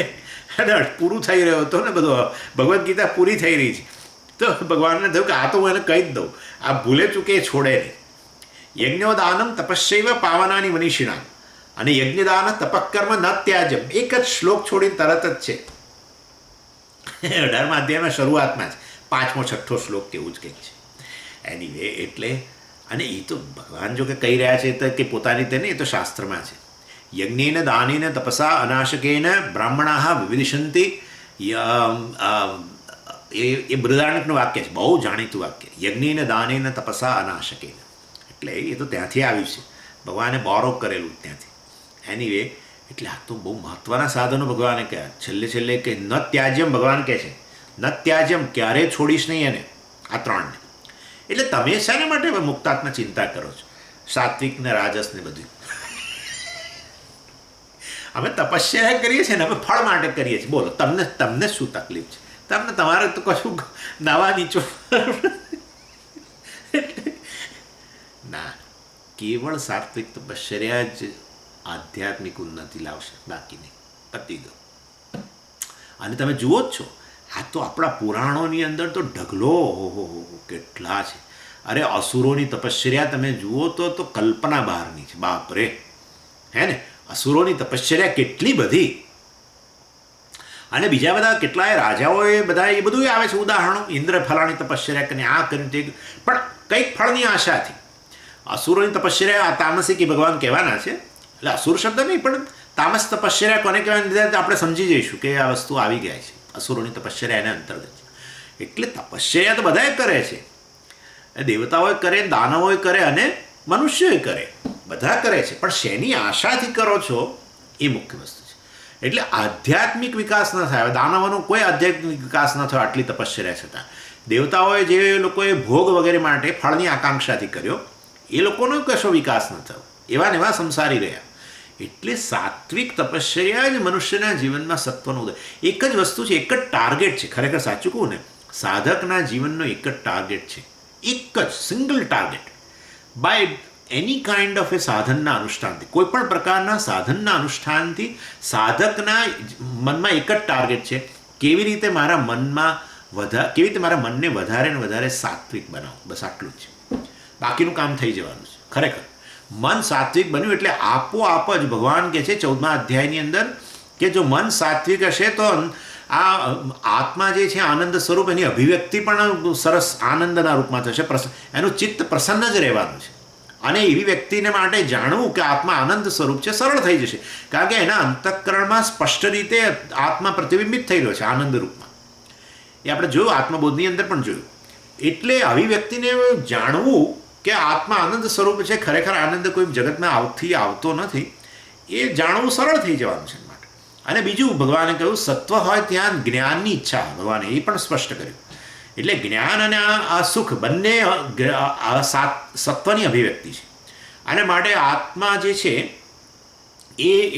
પૂરું થઈ રહ્યો હતો ને બધું, ભગવદ્ ગીતા પૂરી થઈ રહી છે, તો ભગવાનને થયું કે આ તો હું એને કહી જ દઉં, આ ભૂલે ચૂકે છોડે નહીં. યજ્ઞોદાનમ તપસ્યૈવ પાવનાની મનીષિણામ, અને યજ્ઞદાન તપકર્મ ન ત્યાજ્યમ, એક જ શ્લોક છોડીને તરત જ છે 18મા અધ્યાયમાં શરૂઆતમાં જ 5મો 6ઠ્ઠો શ્લોક કેવું જ કંઈક છે. એનીવે એટલે, અને એ તો ભગવાન જો કે કહી રહ્યા છે તો કે પોતાની રીતે નહીં, એ તો શાસ્ત્રમાં છે. યજ્ઞેન દાનેન તપસા અનાશકેન બ્રાહ્મણાઃ વિવિદિશન્તિ, એ બૃહદારણ્યકનું વાક્ય છે, બહુ જાણીતું વાક્ય. યજ્ઞેન દાનેન તપસા અનાશકેન, એટલે એ તો ત્યાંથી આવ્યું છે, ભગવાને બોરો કરેલું ત્યાંથી. એનીવે એટલે આ તો બહુ મહત્ત્વના સાધનો ભગવાને કહ્યા. છેલ્લે કે ન ત્યાજ્યમ, ભગવાન કહે છે ન ત્યાજ્યમ, ક્યારેય છોડીશ નહીં એને, આ 3ને. એટલે તમે શાના માટે મુક્તાત્મા ચિંતા કરો છો? સાત્વિક ને રાજસ ને બધું. અમે તપસ્યા કરીએ છીએ ને, અમે ફળ માટે કરીએ છીએ. બોલો તમને તમને શું તકલીફ છે? તમને તમારે તો કશું નવા નીચો ના, કેવળ સાત્વિક તપશ્ચર્યા જ આધ્યાત્મિક ઉન્નતિ લાવશે, બાકી નહીં. પતી ગયો. અને તમે જુઓ જ છો, આ તો આપણા પુરાણોની અંદર તો ઢગલો કેટલા છે. અરે અસુરોની તપશ્ચર્યા તમે જુઓ તો કલ્પના બહારની છે. બાપરે, હે ને? અસુરોની તપશ્ચર્યા કેટલી બધી. અને બીજા બધા કેટલાય રાજાઓએ બધા એ બધું આવે છે ઉદાહરણો. ઇન્દ્ર ફલાણી તપશ્ચર્યા કરીને આ કર્યું તે, પણ કંઈક ફળની આશાથી. અસુરોની તપશ્ચર્યા તામસિકી ભગવાન કહેવાના છે, એટલે અસુર શબ્દ નહીં, પણ તામસ તપશ્ચર્યા કોને કહેવાય આપણે સમજી જઈશું કે આ વસ્તુ આવી ગયા છે. અસુરોની તપશ્ચર્યા એને અંતર્ગત છે. એટલે તપશ્ચર્યા તો બધાએ કરે છે. દેવતાઓએ કરે, દાનવોએ કરે અને મનુષ્યોએ કરે, બધા કરે છે. પણ શેની આશાથી કરો છો એ મુખ્ય વસ્તુ છે. એટલે આધ્યાત્મિક વિકાસ ન થાય. દાનવોનો કોઈ આધ્યાત્મિક વિકાસ ન થયો આટલી તપશ્ચર્યા છતાં. દેવતાઓએ જે લોકોએ ભોગ વગેરે માટે ફળની આકાંક્ષાથી કર્યો, એ લોકોનો કશો વિકાસ ન થયો. એવા ને એવા સંસારી રહ્યા. એટલે સાત્વિક તપશ્ચર્યા જ મનુષ્યના જીવનમાં સત્વનો ઉદય. એક જ વસ્તુ છે, એક જ ટાર્ગેટ છે. ખરેખર સાચું કહું ને, સાધકના જીવનનો એક જ ટાર્ગેટ છે. એક જ single target. By any kind of a સાધનના અનુષ્ઠાનથી, કોઈ પણ પ્રકારના સાધનના અનુષ્ઠાનથી સાધકના મનમાં એક જ ટાર્ગેટ છે, કેવી રીતે મારા મનમાં કેવી રીતે મારા મનને વધારે ને વધારે સાત્વિક બનાવું. બસ આટલું જ છે. બાકીનું કામ થઈ જવાનું છે. ખરેખર મન સાત્વિક બન્યું એટલે આપોઆપ જ ભગવાન કહે છે 14મા અધ્યાયની અંદર કે જો મન સાત્વિક હશે તો આ આત્મા જે છે આનંદ સ્વરૂપ, એની અભિવ્યક્તિ પણ સરસ આનંદના રૂપમાં થશે. એનું ચિત્ત પ્રસન્ન જ રહેવાનું છે. અને એવી વ્યક્તિને માટે જાણવું કે આત્મા આનંદ સ્વરૂપ છે સરળ થઈ જશે, કારણ કે એના અંતઃકરણમાં સ્પષ્ટ રીતે આત્મા પ્રતિબિંબિત થઈ રહ્યો છે આનંદ રૂપમાં. એ આપણે જોયું, આત્મબોધની અંદર પણ જોયું. એટલે આવી વ્યક્તિને જાણવું કે આત્મા આનંદ સ્વરૂપ છે, ખરેખર આનંદ કોઈ જગતમાં આવતો નથી, એ જાણવું સરળ થઈ જવાનું છે માટે. અને બીજું ભગવાને કહ્યું સત્વ હોય ત્યાં જ્ઞાનની ઈચ્છા, ભગવાને એ પણ સ્પષ્ટ કર્યું. એટલે જ્ઞાન અને આ સુખ બંને સત્વની અભિવ્યક્તિ છે. અને માટે આત્મા જે છે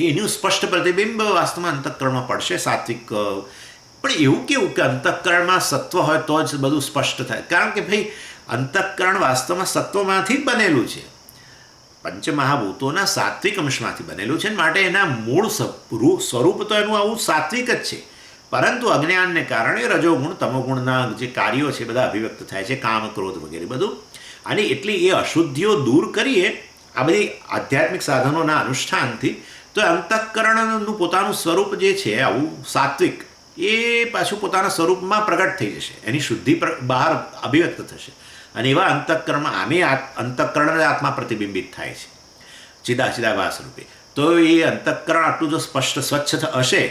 એનું સ્પષ્ટ પ્રતિબિંબ વાસ્તવમાં અંતઃકરણમાં પડશે સાત્વિક. પણ એવું કેવું કે અંતઃકરણમાં સત્વ હોય તો જ બધું સ્પષ્ટ થાય? કારણ કે ભાઈ અંતઃકરણ વાસ્તવમાં સત્વમાંથી જ બનેલું છે. પંચમહાભૂતોના સાત્વિક અંશમાંથી બનેલું છે. માટે એના મૂળ સ્વરૂપ તો એનું આવું સાત્વિક જ છે. પરંતુ અજ્ઞાનને કારણે રજોગુણ તમોગુણના જે કાર્યો છે બધા અભિવ્યક્ત થાય છે, કામ ક્રોધ વગેરે બધું. અને એટલી એ અશુદ્ધિઓ દૂર કરીએ આ બધી આધ્યાત્મિક સાધનોના અનુષ્ઠાનથી, તો અંતઃકરણનું પોતાનું સ્વરૂપ જે છે આવું સાત્વિક, એ પાછું પોતાના સ્વરૂપમાં પ્રગટ થઈ જશે. એની શુદ્ધિ બહાર અભિવ્યક્ત થશે. અને એવા અંતઃકરણમાં અંતઃકરણ આત્મા પ્રતિબિંબિત થાય છે ચિદાભાસ રૂપે. તો એ અંતઃકરણ આટલું જો સ્પષ્ટ સ્વચ્છ હશે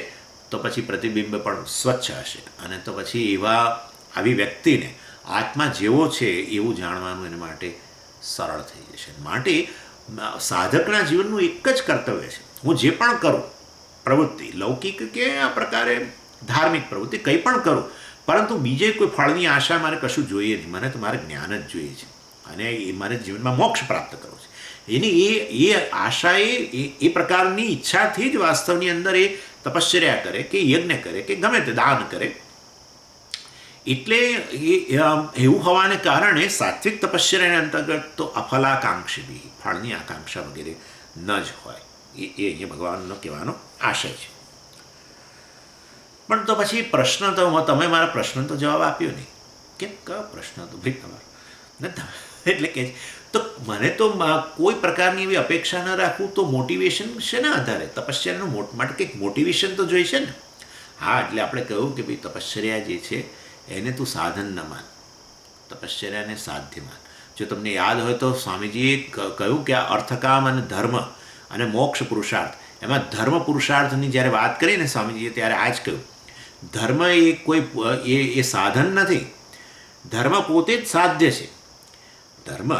તો પછી પ્રતિબિંબ પણ સ્વચ્છ હશે. અને તો પછી આવી વ્યક્તિને આત્મા જેવો છે એવું જાણવાનું એના માટે સરળ થઈ જશે. માટે સાધકના જીવનનું એક જ કર્તવ્ય છે, હું જે પણ કરું પ્રવૃત્તિ, લૌકિક કે આ પ્રકારે ધાર્મિક પ્રવૃત્તિ કંઈ પણ કરું, પરંતુ બીજે કોઈ ફળની આશા મારે કશું જોઈએ નહીં. મને તો મારે જ્ઞાન જ જોઈએ છે અને એ મારે જીવનમાં મોક્ષ પ્રાપ્ત કરવો છે. એની એ આશા એ પ્રકારની ઈચ્છાથી જ વાસ્તવની અંદર એ તપશ્ચર્યા કરે કે યજ્ઞ કરે કે ગમે તે દાન કરે. એટલે એવું હોવાને કારણે સાત્વિક તપશ્ચર્યાને અંતર્ગત તો અફલાકાંક્ષી બી, ફળની આકાંક્ષા વગેરે ન જ હોય. એ અહીંયા ભગવાનનો કહેવાનો આશય છે. પણ તો પછી પ્રશ્ન તો તમે મારા પ્રશ્ન તો જવાબ આપ્યો નહીં. કેમ? કયો પ્રશ્ન તો ભાઈ તમારો? એટલે કે તો મને તો કોઈ પ્રકારની એવી અપેક્ષા ન રાખવું તો મોટિવેશન શેના આધારે? તપશ્ચર્યાનું માટે કંઈક મોટિવેશન તો જોઈશે ને. હા, એટલે આપણે કહ્યું કે ભાઈ તપશ્ચર્યા જે છે એને તું સાધન ન માન, તપશ્ચર્યાને સાધ્ય માન. જો તમને યાદ હોય તો સ્વામીજીએ કહ્યું કે આ અર્થકામ અને ધર્મ અને મોક્ષ પુરુષાર્થ, એમાં ધર્મ પુરુષાર્થની જ્યારે વાત કરી ને સ્વામીજીએ, ત્યારે આ જ કહ્યું ધર્મ એ કોઈ એ સાધન નથી, ધર્મ પોતે જ સાધ્ય છે. ધર્મ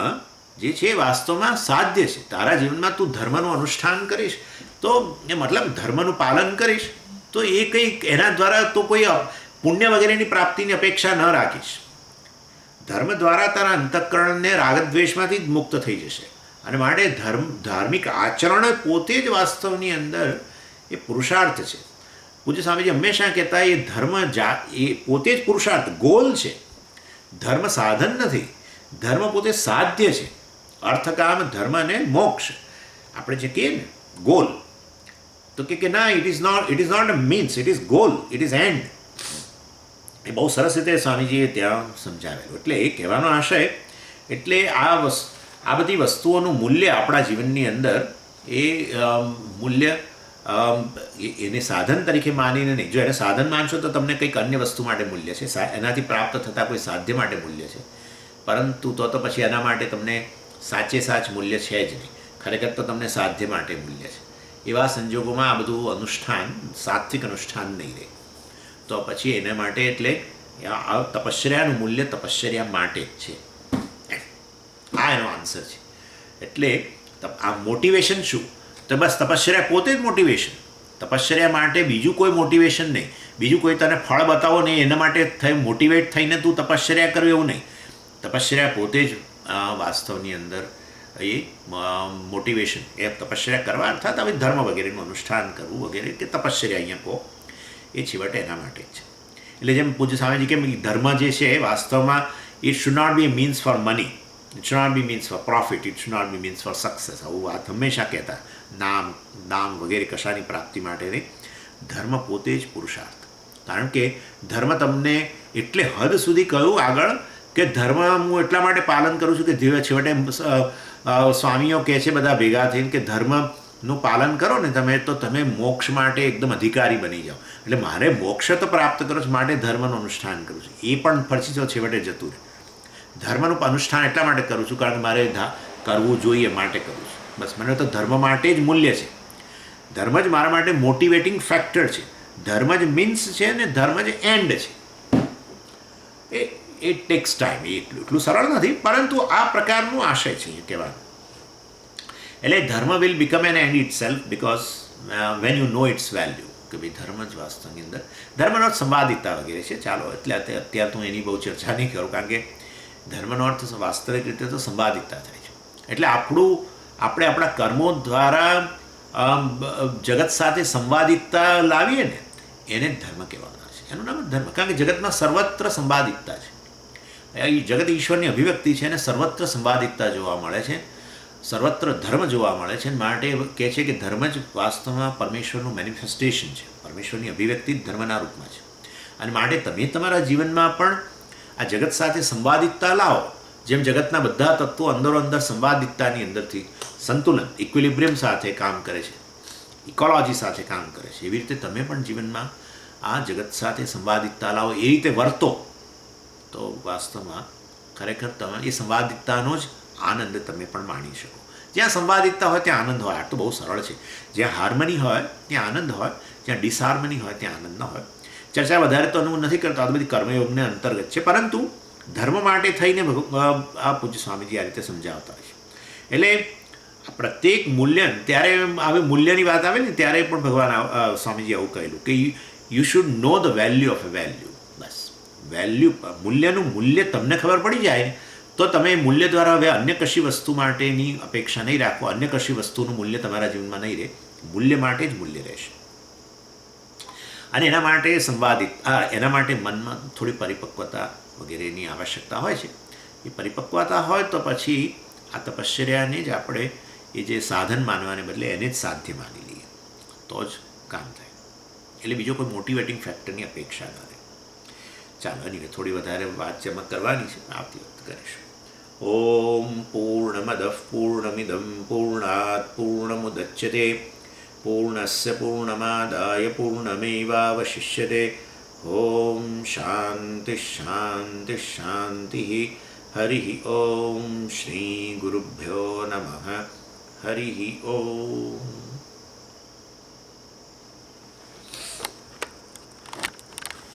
જે છે એ વાસ્તવમાં સાધ્ય છે. તારા જીવનમાં તું ધર્મનું અનુષ્ઠાન કરીશ તો એ મતલબ ધર્મનું પાલન કરીશ તો એ કંઈક એના દ્વારા તો કોઈ પુણ્ય વગેરેની પ્રાપ્તિની અપેક્ષા ન રાખીશ. ધર્મ દ્વારા તારા અંતઃકરણને રાગદ્વેષમાંથી જ મુક્ત થઈ જશે. અને માટે ધાર્મિક આચરણ પોતે જ વાસ્તવની અંદર એ પુરુષાર્થ છે. પૂજ્ય સ્વામીજી હંમેશા કહેતા એ ધર્મ એ પોતે જ પુરુષાર્થ ગોલ છે. ધર્મ સાધન નથી, ધર્મ પોતે સાધ્ય છે. અર્થકામ ધર્મ અને મોક્ષ આપણે જે કહીએ ને ગોલ, તો કે ના, it is not a means, it is goal, it is end. એ બહુ સરસ રીતે સ્વામીજીએ ત્યાં સમજાવેલું. એટલે એ કહેવાનો આશય, એટલે આ બધી વસ્તુઓનું મૂલ્ય આપણા જીવનની અંદર એ મૂલ્ય એને સાધન તરીકે માનીને નહીં. જો એને સાધન માનશો તો તમને કંઈક અન્ય વસ્તુ માટે મૂલ્ય છે, એનાથી પ્રાપ્ત થતા કોઈ સાધ્ય માટે મૂલ્ય છે, પરંતુ તો પછી એના માટે તમને સાચ મૂલ્ય છે જ નહીં. ખરેખર તો તમને સાધ્ય માટે મૂલ્ય છે. એવા સંજોગોમાં આ બધું અનુષ્ઠાન સાત્વિક અનુષ્ઠાન નહીં રહે. તો પછી એના માટે એટલે આ તપશ્ચર્યાનું મૂલ્ય તપશ્ચર્યા માટે જ છે. આ એનો આન્સર છે. એટલે આ મોટિવેશન શું? તો બસ તપશ્ચર્યા પોતે જ મોટિવેશન. તપશ્ચર્યા માટે બીજું કોઈ મોટિવેશન નહીં, બીજું કોઈ તને ફળ બતાવો નહીં, એના માટે મોટિવેટ થઈને તું તપશ્ચર્યા કરવું એવું નહીં. તપશ્ચર્યા પોતે જ વાસ્તવની અંદર એ મોટિવેશન, એ તપશ્ચર્યા કરવા અર્થાત હવે ધર્મ વગેરેનું અનુષ્ઠાન કરવું વગેરે કે તપશ્ચર્યા અહીંયા કહો, એ છેવટે એના માટે જ છે. એટલે જેમ પૂજ્ય સ્વામીજી કેમ ધર્મ જે છે એ વાસ્તવમાં it should not be means for money, it should not be means for profit, it should not be means for success. આવું વાત હંમેશા કહેતા, નામ વગેરે કશાની પ્રાપ્તિ માટે નહીં. ધર્મ પોતે જ પુરુષાર્થ. કારણ કે ધર્મ તમને એટલે હદ સુધી કહ્યું આગળ કે ધર્મ હું એટલા માટે પાલન કરું છું કે છેવટે સ્વામીઓ કહે છે બધા ભેગા થઈને કે ધર્મનું પાલન કરો ને તમે મોક્ષ માટે એકદમ અધિકારી બની જાઓ. એટલે મારે મોક્ષ તો પ્રાપ્ત કરો છો માટે ધર્મનું અનુષ્ઠાન કરું છું. એ પણ ફરજી તો છેવટે જતું રહે. ધર્મનું અનુષ્ઠાન એટલા માટે કરું છું કારણ કે મારે કરવું જોઈએ માટે કરું છું. બસ મને તો ધર્મ માટે જ મૂલ્ય છે. ધર્મ જ મારા માટે મોટિવેટિંગ ફેક્ટર છે. ધર્મ જ મીન્સ છે ને ધર્મ જ એન્ડ છે. એ ટેક્સ ટાઈમ. એ એટલું સરળ નથી, પરંતુ આ પ્રકારનું આશય છે એ કહેવાનું. એટલે dharma will become an end itself because when you know its value. કે ભાઈ ધર્મ જ વાસ્તવની અંદર ધર્મનો અર્થ સંવાદિતા વગેરે છે. ચાલો એટલે અત્યારે તો એની બહુ ચર્ચા નહીં કરું, કારણ કે ધર્મનો અર્થ વાસ્તવિક રીતે તો સંવાદિતા થાય છે. એટલે આપણે આપણા કર્મો દ્વારા જગત સાથે સંવાદિતા લાવીએ ને એને ધર્મ કહેવાના છે. એનું નામ ધર્મ, કારણ કે જગતમાં સર્વત્ર સંવાદિતા છે. જગત ઈશ્વરની અભિવ્યક્તિ છે અને સર્વત્ર સંવાદિતા જોવા મળે છે, સર્વત્ર ધર્મ જોવા મળે છે. માટે કહે છે કે ધર્મ જ વાસ્તવમાં પરમેશ્વરનું મેનિફેસ્ટેશન છે. પરમેશ્વરની અભિવ્યક્તિ જ ધર્મના રૂપમાં છે. અને માટે તમે તમારા જીવનમાં પણ આ જગત સાથે સંવાદિતા લાવો. જેમ જગતના બધા તત્વો અંદરો સંવાદિતાની અંદરથી સંતુલન, ઇક્વિલિબ્રિયમ સાથે કામ કરે છે, ઇકોલોજી સાથે કામ કરે છે, એવી રીતે તમે પણ જીવનમાં આ જગત સાથે સંવાદિતા લાવો, એ રીતે વર્તો, તો વાસ્તવમાં ખરેખર તમે એ સંવાદિતાનો જ આનંદ તમે પણ માણી શકો. જ્યાં સંવાદિતા હોય ત્યાં આનંદ હોય. આ તો બહુ સરળ છે. જ્યાં હાર્મની હોય ત્યાં આનંદ હોય, જ્યાં ડિસહાર્મની હોય ત્યાં આનંદ ન હોય. ચર્ચા વધારે તો હું નથી કરતો, આ બધી કર્મયોગને અંતર્ગત છે, પરંતુ ધર્મ માટે થઈને આ પૂજ્ય સ્વામીજી આ રીતે સમજાવતા હોય છે. એટલે પ્રત્યેક મૂલ્ય, ત્યારે હવે મૂલ્યની વાત આવે ને ત્યારે પણ ભગવાન સ્વામીજી આવું કહેલું કે you should know the value of a value. બસ મૂલ્યનું મૂલ્ય તમને ખબર પડી જાય તો તમે મૂલ્ય દ્વારા હવે અન્ય કશી વસ્તુ માટેની અપેક્ષા નહીં રાખો, અન્ય કશી વસ્તુનું મૂલ્ય તમારા જીવનમાં નહીં રહે. મૂલ્ય માટે જ મૂલ્ય રહેશે. અને એના માટે મનમાં થોડી પરિપક્વતા વગેરેની આવશ્યકતા હોય છે. એ પરિપક્વતા હોય તો પછી આ તપશ્ચર્યાને જ આપણે એ જે સાધન માનવાને બદલે એને જ સાધ્ય માની લઈએ તો જ કામ થાય. એટલે બીજો કોઈ મોટિવેટિંગ ફેક્ટરની અપેક્ષા ન રહે. ચાલો એની થોડી વધારે વાત જેમાં કરવાની છે આવતી વખત કરીશું. ઓમ પૂર્ણમદ પૂર્ણમિદમ પૂર્ણાત પૂર્ણમુદચ્યતે પૂર્ણસ્ય પૂર્ણમાદાય પૂર્ણમેવાવશિષ્યતે. ઓમ શાંતિ શાંતિ શાંતિ. હરિ ઓમ શ્રી ગુરુભ્યો નમઃ. હરિ ઓમ.